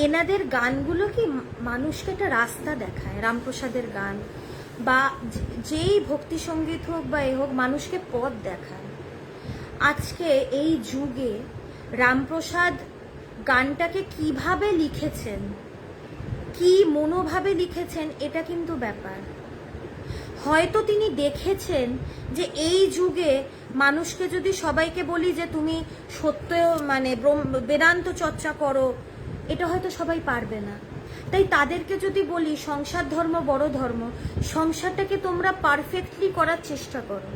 এনাদের গানগুলো কি মানুষকে একটা রাস্তা দেখায়। রামপ্রসাদের গান বা যেই ভক্তি সঙ্গীত হোক বা এ হোক, মানুষকে পথ দেখায়। আজকে এই যুগে রামপ্রসাদ গানটাকে কিভাবে লিখেছেন, কি মনোভাবে লিখেছেন, এটা কিন্তু ব্যাপার। হয়তো তিনি দেখেছেন যে এই যুগে মানুষকে যদি সবাইকে বলি যে তুমি সত্য মানে বেদান্ত চর্চা করো, এটা হয়তো সবাই পারবে না। তাই তাদেরকে যদি বলি সংসার ধর্ম বড় ধর্ম, সংসারটাকে তোমরা পারফেক্টলি করার চেষ্টা করো,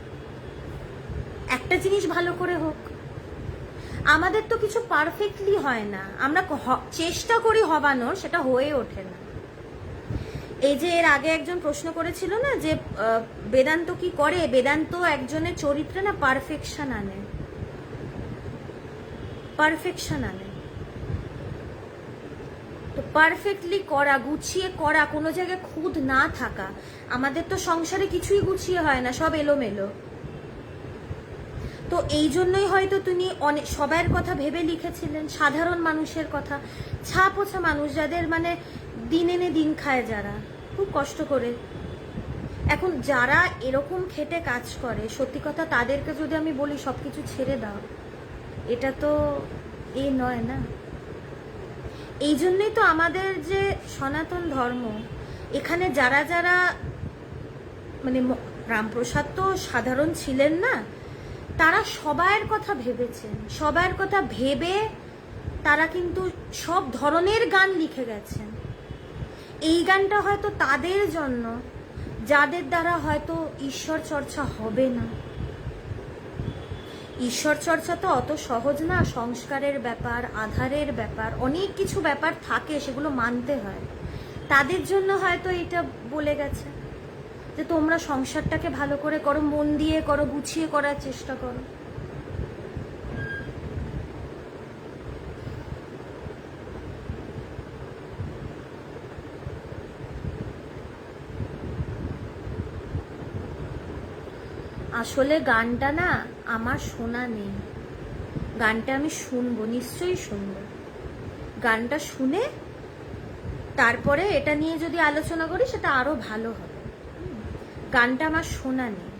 একটা জিনিস ভালো করে হোক। আমাদের তো কিছু পারফেক্টলি হয় না, আমরা চেষ্টা করি হবানোর, সেটা হয়ে ওঠে না। এই যে এর আগে একজন প্রশ্ন করেছিল না যে বেদান্ত কি করে, বেদান্ত একজনের চরিত্রে না পারফেকশন আনে, পারফেকশন আনে। তো পারফেক্টলি করা, গুছিয়ে করা, কোনো জায়গায় খুঁত না থাকা। আমাদের তো সংসারে কিছুই গুছিয়ে হয় না, সব এলোমেলো। তো এই জন্যই হয়তো তিনি অনেক সবার কথা ভেবে লিখেছিলেন, সাধারণ মানুষের কথা, ছাপোছা মানুষ যাদের মানে দিন এনে দিন খায়, যারা খুব কষ্ট করে। এখন যারা এরকম খেটে কাজ করে, সত্যি কথা তাদেরকে যদি আমি বলি সবকিছু ছেড়ে দাও, এটা তো নয় না। এই জন্যই তো আমাদের যে সনাতন ধর্ম, এখানে যারা যারা মানে রামপ্রসাদ তো সাধারণ ছিলেন না, তারা সবার কথা ভেবেছেন, সবার কথা ভেবে তারা কিন্তু সব ধরনের গান লিখে গেছেন। এই গানটা হয়তো তাদের জন্য যাদের দ্বারা হয়তো ঈশ্বর চর্চা হবে না। ঈশ্বর চর্চা তো অত সহজ না, সংস্কারের ব্যাপার, আধারের ব্যাপার, অনেক কিছু ব্যাপার থাকে, সেগুলো মানতে হয়। তাদের জন্য হয়তো এটা বলে গেছে যে তোমরা সংসারটাকে ভালো করে করো, মন দিয়ে করো, গুছিয়ে করার চেষ্টা করো। আসলে গানটা না আমার শোনা নেই, গানটা আমি শুনবো, নিশ্চয়ই শুনবো। গানটা শুনে তারপরে এটা নিয়ে যদি আলোচনা করি সেটা আরো ভালো হবে। গানটা আমার শোনা নেই।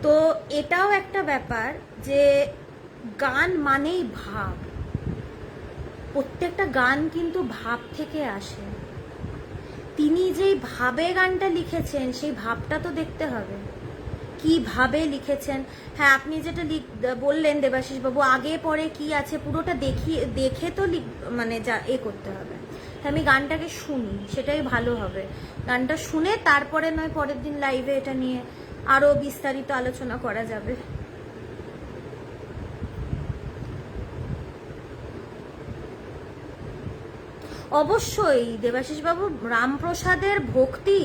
তো এটাও একটা ব্যাপার যে গান মানেই ভাব, প্রত্যেকটা গান কিন্তু ভাব থেকে আসে। তিনি যেই ভাবে গানটা লিখেছেন সেই ভাবটা তো দেখতে হবে, কিভাবে লিখেছেন। হ্যাঁ, আপনি যেটা বললেন দেবাশিস বাবু, আগে পরে কি আছে পুরোটা দেখে তো মানে যা করতে হবে। আমি গানটাকে শুনি, সেটাই ভালো হবে। গানটা শুনে তারপরে নয় পরের দিন লাইভে এটা নিয়ে আরো বিস্তারিত আলোচনা করা যাবে। অবশ্যই দেবাশিস বাবু, রামপ্রসাদের ভক্তি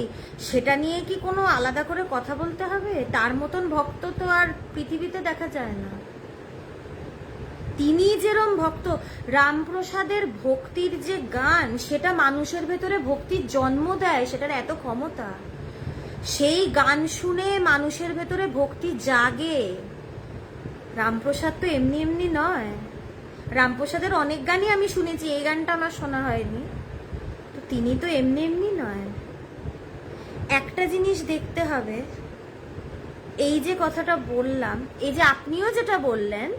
সেটা নিয়ে কি কোনো আলাদা করে কথা বলতে হবে? তার মতন ভক্ত তো আর পৃথিবীতে দেখা যায় না। তিনি যেরম ভক্ত, রামপ্রসাদের ভক্তির যে গান, সেটা মানুষের ভেতরে ভক্তির জন্ম দেয়, সেটার এত ক্ষমতা। সেই গান শুনে মানুষের ভেতরে ভক্তি জাগে। রামপ্রসাদ তো এমনি এমনি নয়। রামপ্রসাদের অনেক গানই আমি শুনেছি, এই গানটা আমার শোনা হয়নি। তো তিনি তো এমনি এমনি নয়। একটা জিনিস দেখতে হবে, এই যে কথাটা বললাম, এই যে আপনিও যেটা বললেন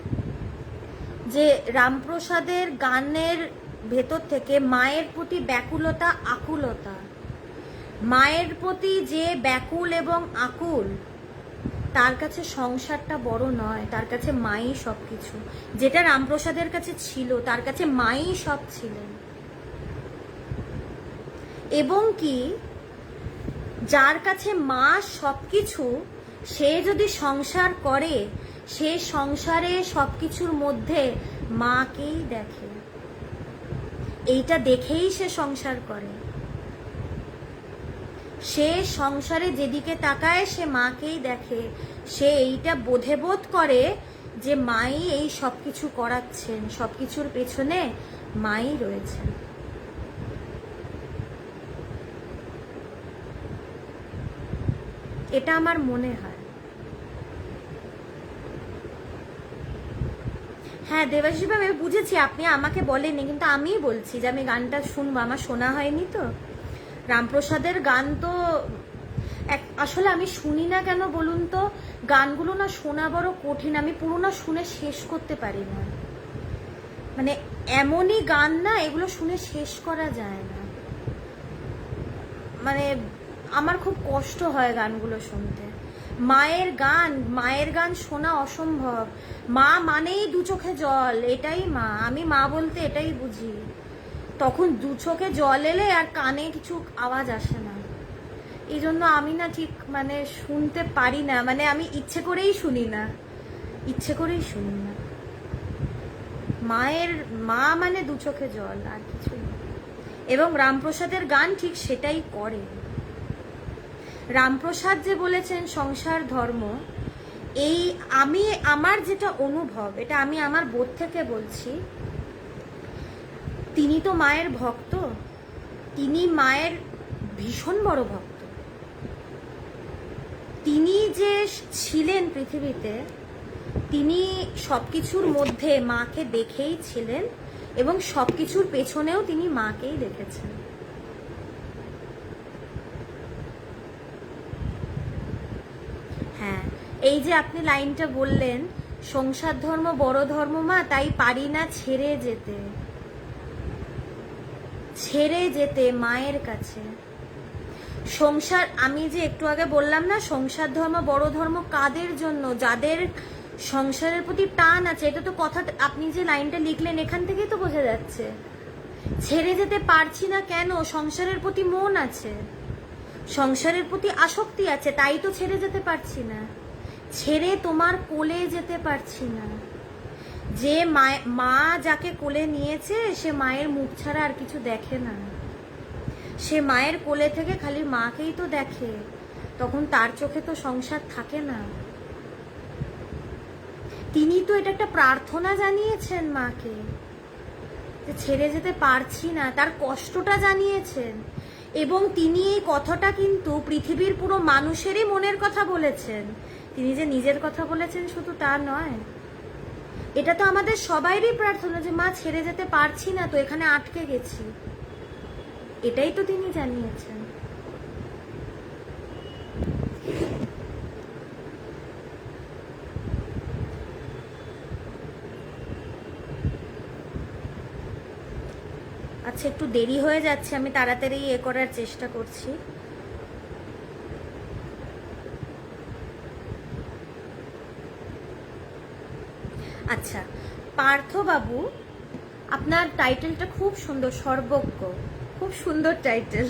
যে রামপ্রসাদের গানের ভেতর থেকে মায়ের প্রতি ব্যাকুলতা, আকুলতা, মায়ের প্রতি যে ব্যাকুল এবং আকুল, তার কাছে সংসারটা বড় নয়, তার কাছে মাই সব কিছু। যেটা রামপ্রসাদের কাছে ছিল, তার কাছে মাই সব ছিলেন। এবং কি যার কাছে মা সবকিছু, সে যদি সংসার করে, সে সংসারে সবকিছুর মধ্যে মাকেই দেখে। এইটা দেখেই সে সংসার করে। সে সংসারে যেদিকে তাকায় সে মাকেই দেখে। সে এইটা বোধ করে যে মাই এই সবকিছু করাচ্ছেন, সবকিছুর পেছনে মাই রয়েছেন। এটা আমার মনে হয়। হ্যাঁ দেবাশিস ভাই, আমি বুঝেছি, আপনি আমাকে বলেননি, কিন্তু আমিই বলছি যে আমি গানটা শুনবো। আমার শোনা হয়নি তো। রামপ্রসাদের গান তো আসলে আমি শুনি না কেন বলুন তো, গানগুলো না শোনা বড় কঠিন। আমি পুরো না শুনে শেষ করতে পারি না। মানে এমনই গান না, এগুলো শুনে শেষ করা যায় না। মানে আমার খুব কষ্ট হয় গানগুলো শুনতে। মায়ের গান শোনা অসম্ভব। মা মানেই দু চোখে জল, এটাই মা। আমি মা বলতে এটাই বুঝি। তখন দু চোখে জল এলে আর কানে কিছু আওয়াজ আসে না। এই জন্য আমি না ঠিক মানে শুনতে পারি না। মানে আমি ইচ্ছে করেই শুনি না। মা মানে দু চোখে জল, আর কিছু না। এবং রামপ্রসাদের গান ঠিক সেটাই করে। রামপ্রসাদ যে বলেছেন সংসার ধর্ম, এই আমার যেটা অনুভব, এটা আমি আমার বোধ থেকে বলছি, তিনি তো মায়ের ভক্ত, তিনি মায়ের ভীষণ বড় ভক্ত। তিনি যে ছিলেন পৃথিবীতে, তিনি সবকিছুর মধ্যে মাকে দেখেই ছিলেন এবং সবকিছুর পেছনেও তিনি মাকেই দেখেছেন। হ্যাঁ, এই যে আপনি লাইনটা বললেন, সংসার ধর্ম বড় ধর্ম মা, তাই পারি না ছেড়ে যেতে মায়ের কাছে। সংসার, আমি যে একটু আগে বললাম না, সংসার ধর্ম বড় ধর্ম কাদের জন্য? যাদের সংসারের প্রতি টান আছে। এটা তো কথা, আপনি যে লাইনটা লিখলেন এখান থেকেই তো বোঝা যাচ্ছে। ছেড়ে যেতে পারছি না কেন? সংসারের প্রতি মন আছে, সংসারের প্রতি আসক্তি আছে, তাই তো ছেড়ে যেতে পারছি না। ছেড়ে তোমার কোলে যেতে পারছি না। যে মা যাকে কোলে নিয়েছে, সে মায়ের মুখ ছাড়া আর কিছু দেখে না। সে মায়ের কোলে থেকে খালি মাকেই তো দেখে। তখন তার চোখে তো সংসার থাকে না। তিনি তো এটা একটা প্রার্থনা জানিয়েছেন মাকে, যে ছেড়ে যেতে পারছি না, তার কষ্টটা জানিয়েছেন। এবং তিনি এই কথাটা কিন্তু পৃথিবীর পুরো মানুষেরই মনের কথা বলেছেন। তিনি যে নিজের কথা বলেছেন শুধু তা নয়, এটা তো আমাদের সবাইরই প্রার্থনা যে মা ছেড়ে যেতে পারছি না, তো এখানে আটকে গেছি। এটাই তো তিনি জানিয়েছেন। আচ্ছা, একটু দেরি হয়ে যাচ্ছে, আমি তাড়াতাড়ি করার চেষ্টা করছি। আচ্ছা, পার্থবাবু, আপনার টাইটেলটা খুব সুন্দর, সর্বজ্ঞ, খুব সুন্দর টাইটেল।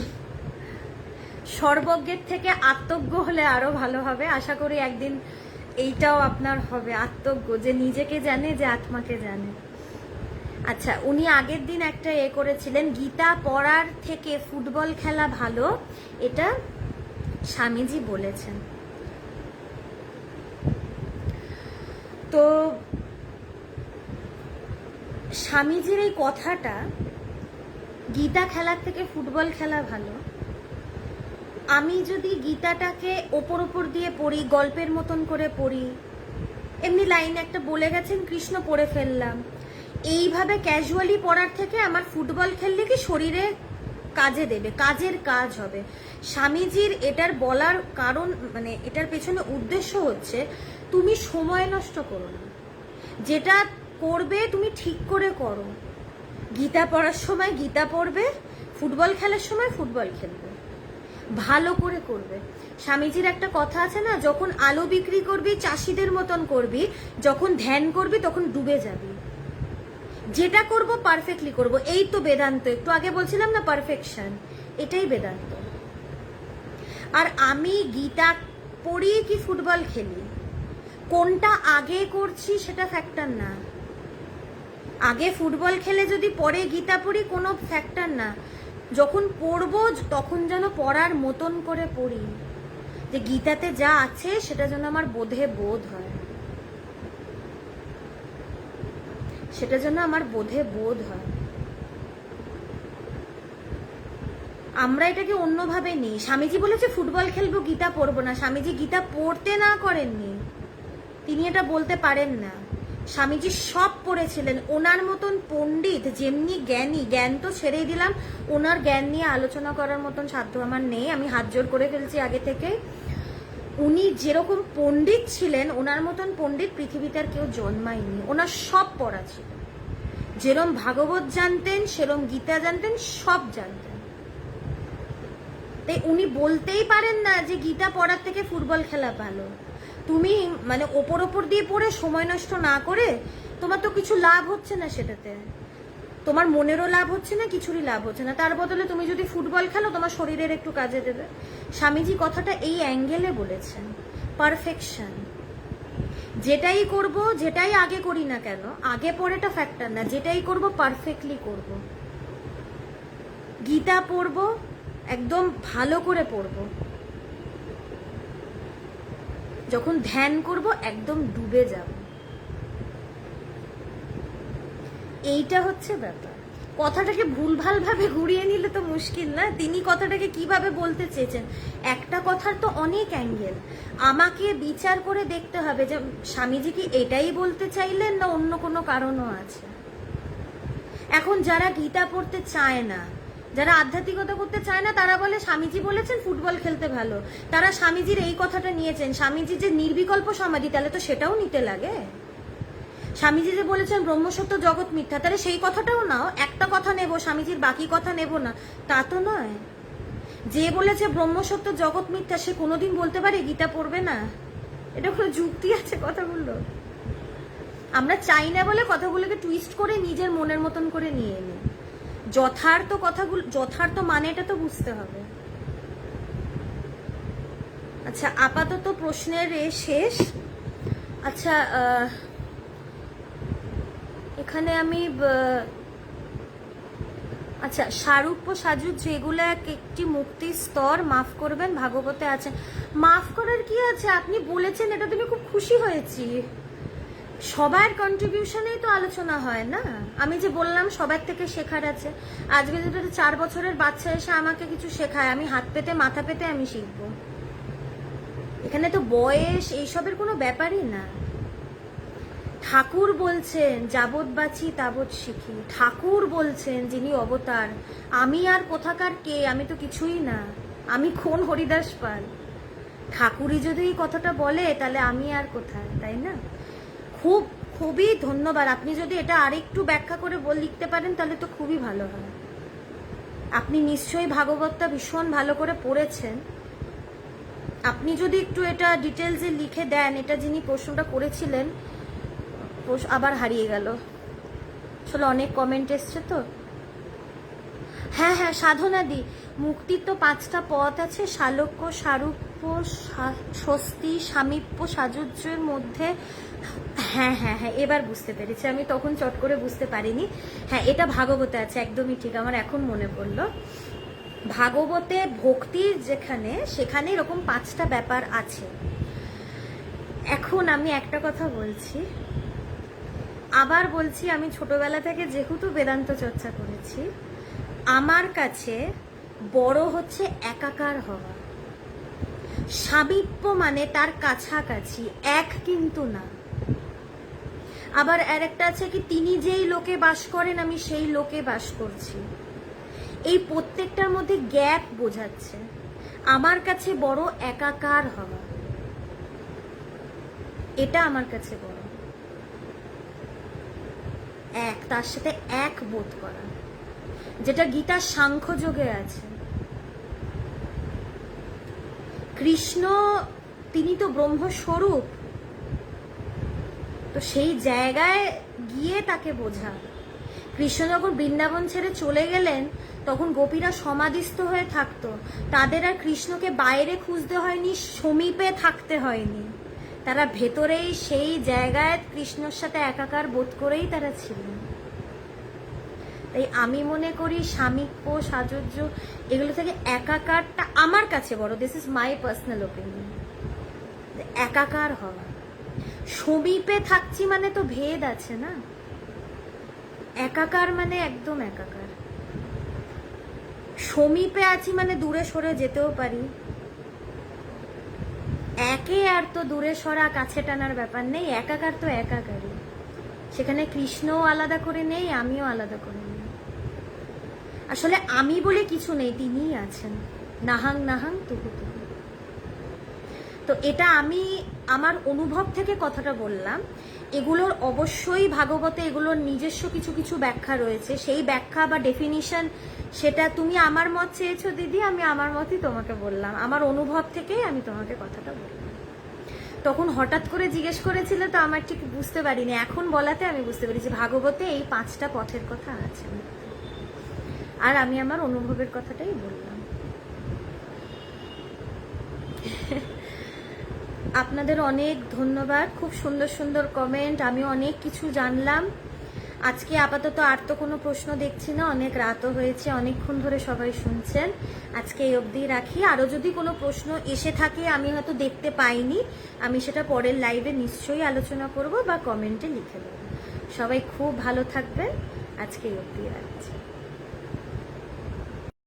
সর্বজ্ঞের থেকে আত্মজ্ঞ হলে আরো ভালো হবে। আশা করি একদিন এইটাও আপনার হবে, আত্মজ্ঞ, যে নিজেকে জানে, যে আত্মাকে জানে। আচ্ছা, উনি আগের দিন একটা করেছিলেন, গীতা পড়ার থেকে ফুটবল খেলা ভালো, এটা স্বামীজি বলেছেন। তো স্বামীজির এই কথাটা, গীতা খেলার থেকে ফুটবল খেলা ভালো, আমি যদি গীতাটাকে ওপর দিয়ে পড়ি, গল্পের মতন করে পড়ি, এমনি লাইন একটা বলে গেছেন কৃষ্ণ পড়ে ফেললাম, এইভাবে ক্যাজুয়ালি পড়ার থেকে আমার ফুটবল খেললে কি শরীরে কাজে দেবে, কাজের কাজ হবে। স্বামীজির এটার বলার কারণ, মানে এটার পেছনে উদ্দেশ্য হচ্ছে, তুমি সময় নষ্ট করো না, যেটা করবে তুমি ঠিক করে করো। গীতা পড়ার সময় গীতা পড়বে, ফুটবল খেলার সময় ফুটবল খেলবে। ভালো করে করবে। স্বামীজির একটা কথা আছে না, যখন আলো বিক্রি করবি চাষিদের মতন করবি, যখন ধ্যান করবি তখন ডুবে যাবি। যেটা করব পারফেক্টলি করব, এই তো বেদান্ত। একটু আগে বলছিলাম না পারফেকশন, এটাই বেদান্ত। আর আমি গীতা পড়ি কি ফুটবল খেলি, কোনটা আগে করছি সেটা ফ্যাক্টর না। আগে ফুটবল খেলে যদি পরে গীতা পড়ি কোনো ফ্যাক্টর না। যখন পড়বো তখন যেন পড়ার মতন করে পড়ি, যে গীতাতে যা আছে সেটা যেন আমার বোধে বোধ হয়, সেটা যেন আমার বোধে বোধ হয়। আমরা এটাকে অন্যভাবে নিই। স্বামীজি বলেছে ফুটবল খেলবো গীতা পড়বো না, স্বামীজি গীতা পড়তে না করেননি, তিনি এটা বলতে পারেন না। স্বামীজি সব পড়েছিলেন। ওনার মতন পণ্ডিত, যেমনি জ্ঞানী, জ্ঞান তো ছেড়েই দিলাম, ওনার জ্ঞান নিয়ে আলোচনা করার মতন সাধ্য আমার নেই, আমি হাত জোর করে ফেলছি আগে থেকে। উনি যেরকম পণ্ডিত ছিলেন, ওনার মতন পণ্ডিত পৃথিবীতে আর কেউ জন্মায়নি। ওনার সব পড়া ছিল, যেরম ভাগবত জানতেন, সেরম গীতা জানতেন, সব জানতেন। তাই উনি বলতেই পারেন না যে গীতা পড়ার থেকে ফুটবল খেলা ভালো। তুমি মানে ওপর ওপর দিয়ে পড়ে সময় নষ্ট না করে, তোমার তো কিছু লাভ হচ্ছে না সেটাতে, তোমার মনেরও লাভ হচ্ছে না, কিছুরই লাভ হচ্ছে না। তার বদলে তুমি যদি ফুটবল খেলো তোমার শরীরের একটু কাজে দেবে। স্বামীজি কথাটা এই অ্যাঙ্গেলে বলেছেন, পারফেকশন। যেটাই করব, যেটাই আগে করি না কেন, আগে পরেটা ফ্যাক্টর না, যেটাই করব পারফেক্টলি করব। গীতা পড়ব, একদম ভালো করে পড়ব। যখন ধ্যান করব একদম ডুবে যাব। এইটা হচ্ছে ব্যাপার। কথাটাকে ভুলভাল ভাবে ঘুরিয়ে নিলে তো মুশকিল না। তিনি কথাটাকে কিভাবে বলতে চেয়েছেন, একটা কথার তো অনেক অ্যাঙ্গেল। আমাকে বিচার করে দেখতে হবে যে স্বামীজি কি এটাই বলতে চাইলেন না অন্য কোনো কারণও আছে। এখন যারা গীতা পড়তে চায় না, যারা আধ্যাত্মিকতা করতে চায় না, তারা বলে স্বামীজি বলেছেন ফুটবল খেলতে ভালো, তারা স্বামীজির এই কথাটা নিয়েছেন। স্বামীজি যে নির্বিকল্প সমাধি, তাহলে তো সেটাও নিতে লাগে। স্বামীজি যে বলেছেন ব্রহ্মসত্য জগৎ মিথ্যা, তাহলে সেই কথাটাও নাও। একটা কথা নেব, স্বামীজির বাকি কথা নেব না, তা তো নয়। যে বলেছে ব্রহ্মসত্য জগৎ মিথ্যা, সে কোনোদিন বলতে পারে গীতা পড়বে না? এটা কোনো যুক্তি আছে কথাগুলো? আমরা চাই না বলে কথাগুলোকে টুইস্ট করে নিজের মনের মতন করে নিয়ে নিই। যথার্থ কথাগুলো, যথার্থ মানেটা তো বুঝতে হবে। আচ্ছা, আপাতত প্রশ্নের শেষ। আচ্ছা, এখানে আমি আচ্ছা, স্বরূপ সাজুদ যেগুলো একটি মুক্তির স্তর, মাফ করবেন, ভাগবতে আছে। মাফ করার কি আছে? আপনি বলেছেন, এটা তুমি খুব খুশি হয়েছি। সবার কন্ট্রিবিউশনেই তো আলোচনা হয় না। আমি যে বললাম সবার থেকে শেখার আছে। আজকে যদি 4 বছরের বাচ্চা এসে আমাকে কিছু শেখায়, আমি হাত পেতে মাথা পেতে আমি শিখবো। এখানে তো বয়স এইসবের কোনো ব্যাপারই না। ঠাকুর বলছেন যাবৎ বাঁচি তাবৎ শিখি। ঠাকুর বলছেন, যিনি অবতার। আমি আর কোথাকার কে? আমি তো কিছুই না। আমি কোন হরিদাস পাল? ঠাকুরই যদি এই কথাটা বলে, তাহলে আমি আর কোথায়, তাই না? খুবই ধন্যবাদ। আপনি যদি এটা আরেকটু ব্যাখ্যা করে লিখতে পারেন তাহলে তো খুবই ভালো হয়। আপনি নিশ্চয়ই ভাগবতটা ভীষণ ভালো করে পড়েছেন। আপনি যদি একটু এটা ডিটেলসে লিখে দেন, এটা যিনি প্রশ্নটা করেছিলেন আবার হারিয়ে গেল। আসলে অনেক কমেন্ট এসছে তো। হ্যাঁ হ্যাঁ, সাধনা দি, মুক্তির তো 5টা পথ আছে, শালক্য, সারূপ্য, স্বস্তি, সামীপ্য, সাযুজ্যের মধ্যে। হ্যাঁ হ্যাঁ হ্যাঁ, এবার বুঝতে পেরেছি, আমি তখন চট করে বুঝতে পারিনি। হ্যাঁ, এটা ভাগবতে আছে, একদমই ঠিক, আমার এখন মনে পড়লো। ভাগবতে ভক্তির যেখানে, সেখানে এরকম 5টা ব্যাপার আছে। এখন আমি একটা কথা বলছি, আবার বলছি, আমি ছোটবেলা থেকে যেহেতু বেদান্ত চর্চা করেছি, আমার কাছে বড় হচ্ছে একাকার হওয়া। সামীপ্য মানে তার কাছাকাছি, এক কিন্তু না। আবার আর একটা আছে কি, তিনি যেই লোকে বাস করেন আমি সেই লোকে বাস করছি। এই প্রত্যেকটার মধ্যে গ্যাপ বোঝাচ্ছে। আমার কাছে বড় একাকার হওয়া, এটা আমার কাছে বড়। এক, তার সাথে এক বোধ করা, যেটা গীতার সাংখ্যযোগে আছে। কৃষ্ণ তিনি তো ব্রহ্মস্বরূপ, তো সেই জায়গায় গিয়ে তাকে বোঝা। কৃষ্ণ যখন বৃন্দাবন ছেড়ে চলে গেলেন তখন গোপীরা সমাধিস্থ হয়ে থাকতো, তাদের আর কৃষ্ণকে বাইরে খুঁজতে হয়নি, সমীপে থাকতে হয়নি, তারা ভেতরেই সেই জায়গায় কৃষ্ণর সাথে একাকার বোধ করেই তারা ছিলেন। তাই আমি মনে করি সামীপ্য, সাযুজ্য এগুলো থেকে একাকারটা আমার কাছে বড়। This is my personal opinion. একাকার হওয়া, সমীপে থাকছি মানে তো ভেদ আছে না, একাকার মানে একদম একাকার। সমীপে আছি মানে দূরে সরে যেতেও পারি, একে আর তো দূরে সরা কাছে টানার ব্যাপার নেই, একাকার তো একাকারই। সেখানে কৃষ্ণও আলাদা করে নেই, আমিও আলাদা করে নেই। আসলে আমি বলে কিছু নেই, তিনিই আছেন, নাহাং নাহাং তুহু তুহু। তো এটা আমি আমার অনুভব থেকে কথাটা বললাম। এগুলোর অবশ্যই ভাগবতে এগুলোর নিজস্ব কিছু কিছু ব্যাখ্যা রয়েছে, সেই ব্যাখ্যা বা ডেফিনিশন সেটা তুমি আমার মত চেয়েছো দিদি, আমি আমার মতই তোমাকে বললাম, আমার অনুভব থেকেই আমি তোমাকে কথাটা বললাম। তখন হঠাৎ করে জিজ্ঞেস করেছিলে তো আমার ঠিক বুঝতে পারিনি, এখন বলাতে আমি বুঝতে পেরেছি ভাগবতে এই 5টা পথের কথা আছে, আর আমি আমার অনুভবের কথাটাই বললাম। আপনাদের অনেক ধন্যবাদ, খুব সুন্দর সুন্দর কমেন্ট, আমি অনেক কিছু জানলাম। আজকে আপাতত আর তো কোনো প্রশ্ন দেখছি না, অনেক রাতও হয়েছে, অনেকক্ষণ ধরে সবাই শুনছেন। আজকে এই অবধি রাখি। আরও যদি কোনো প্রশ্ন এসে থাকে আমি হয়তো দেখতে পাইনি, আমি সেটা পরের লাইভে নিশ্চয়ই আলোচনা করব বা কমেন্টে লিখে দেবো। সবাই খুব ভালো থাকবেন, আজকে এই অবধি রাখছি।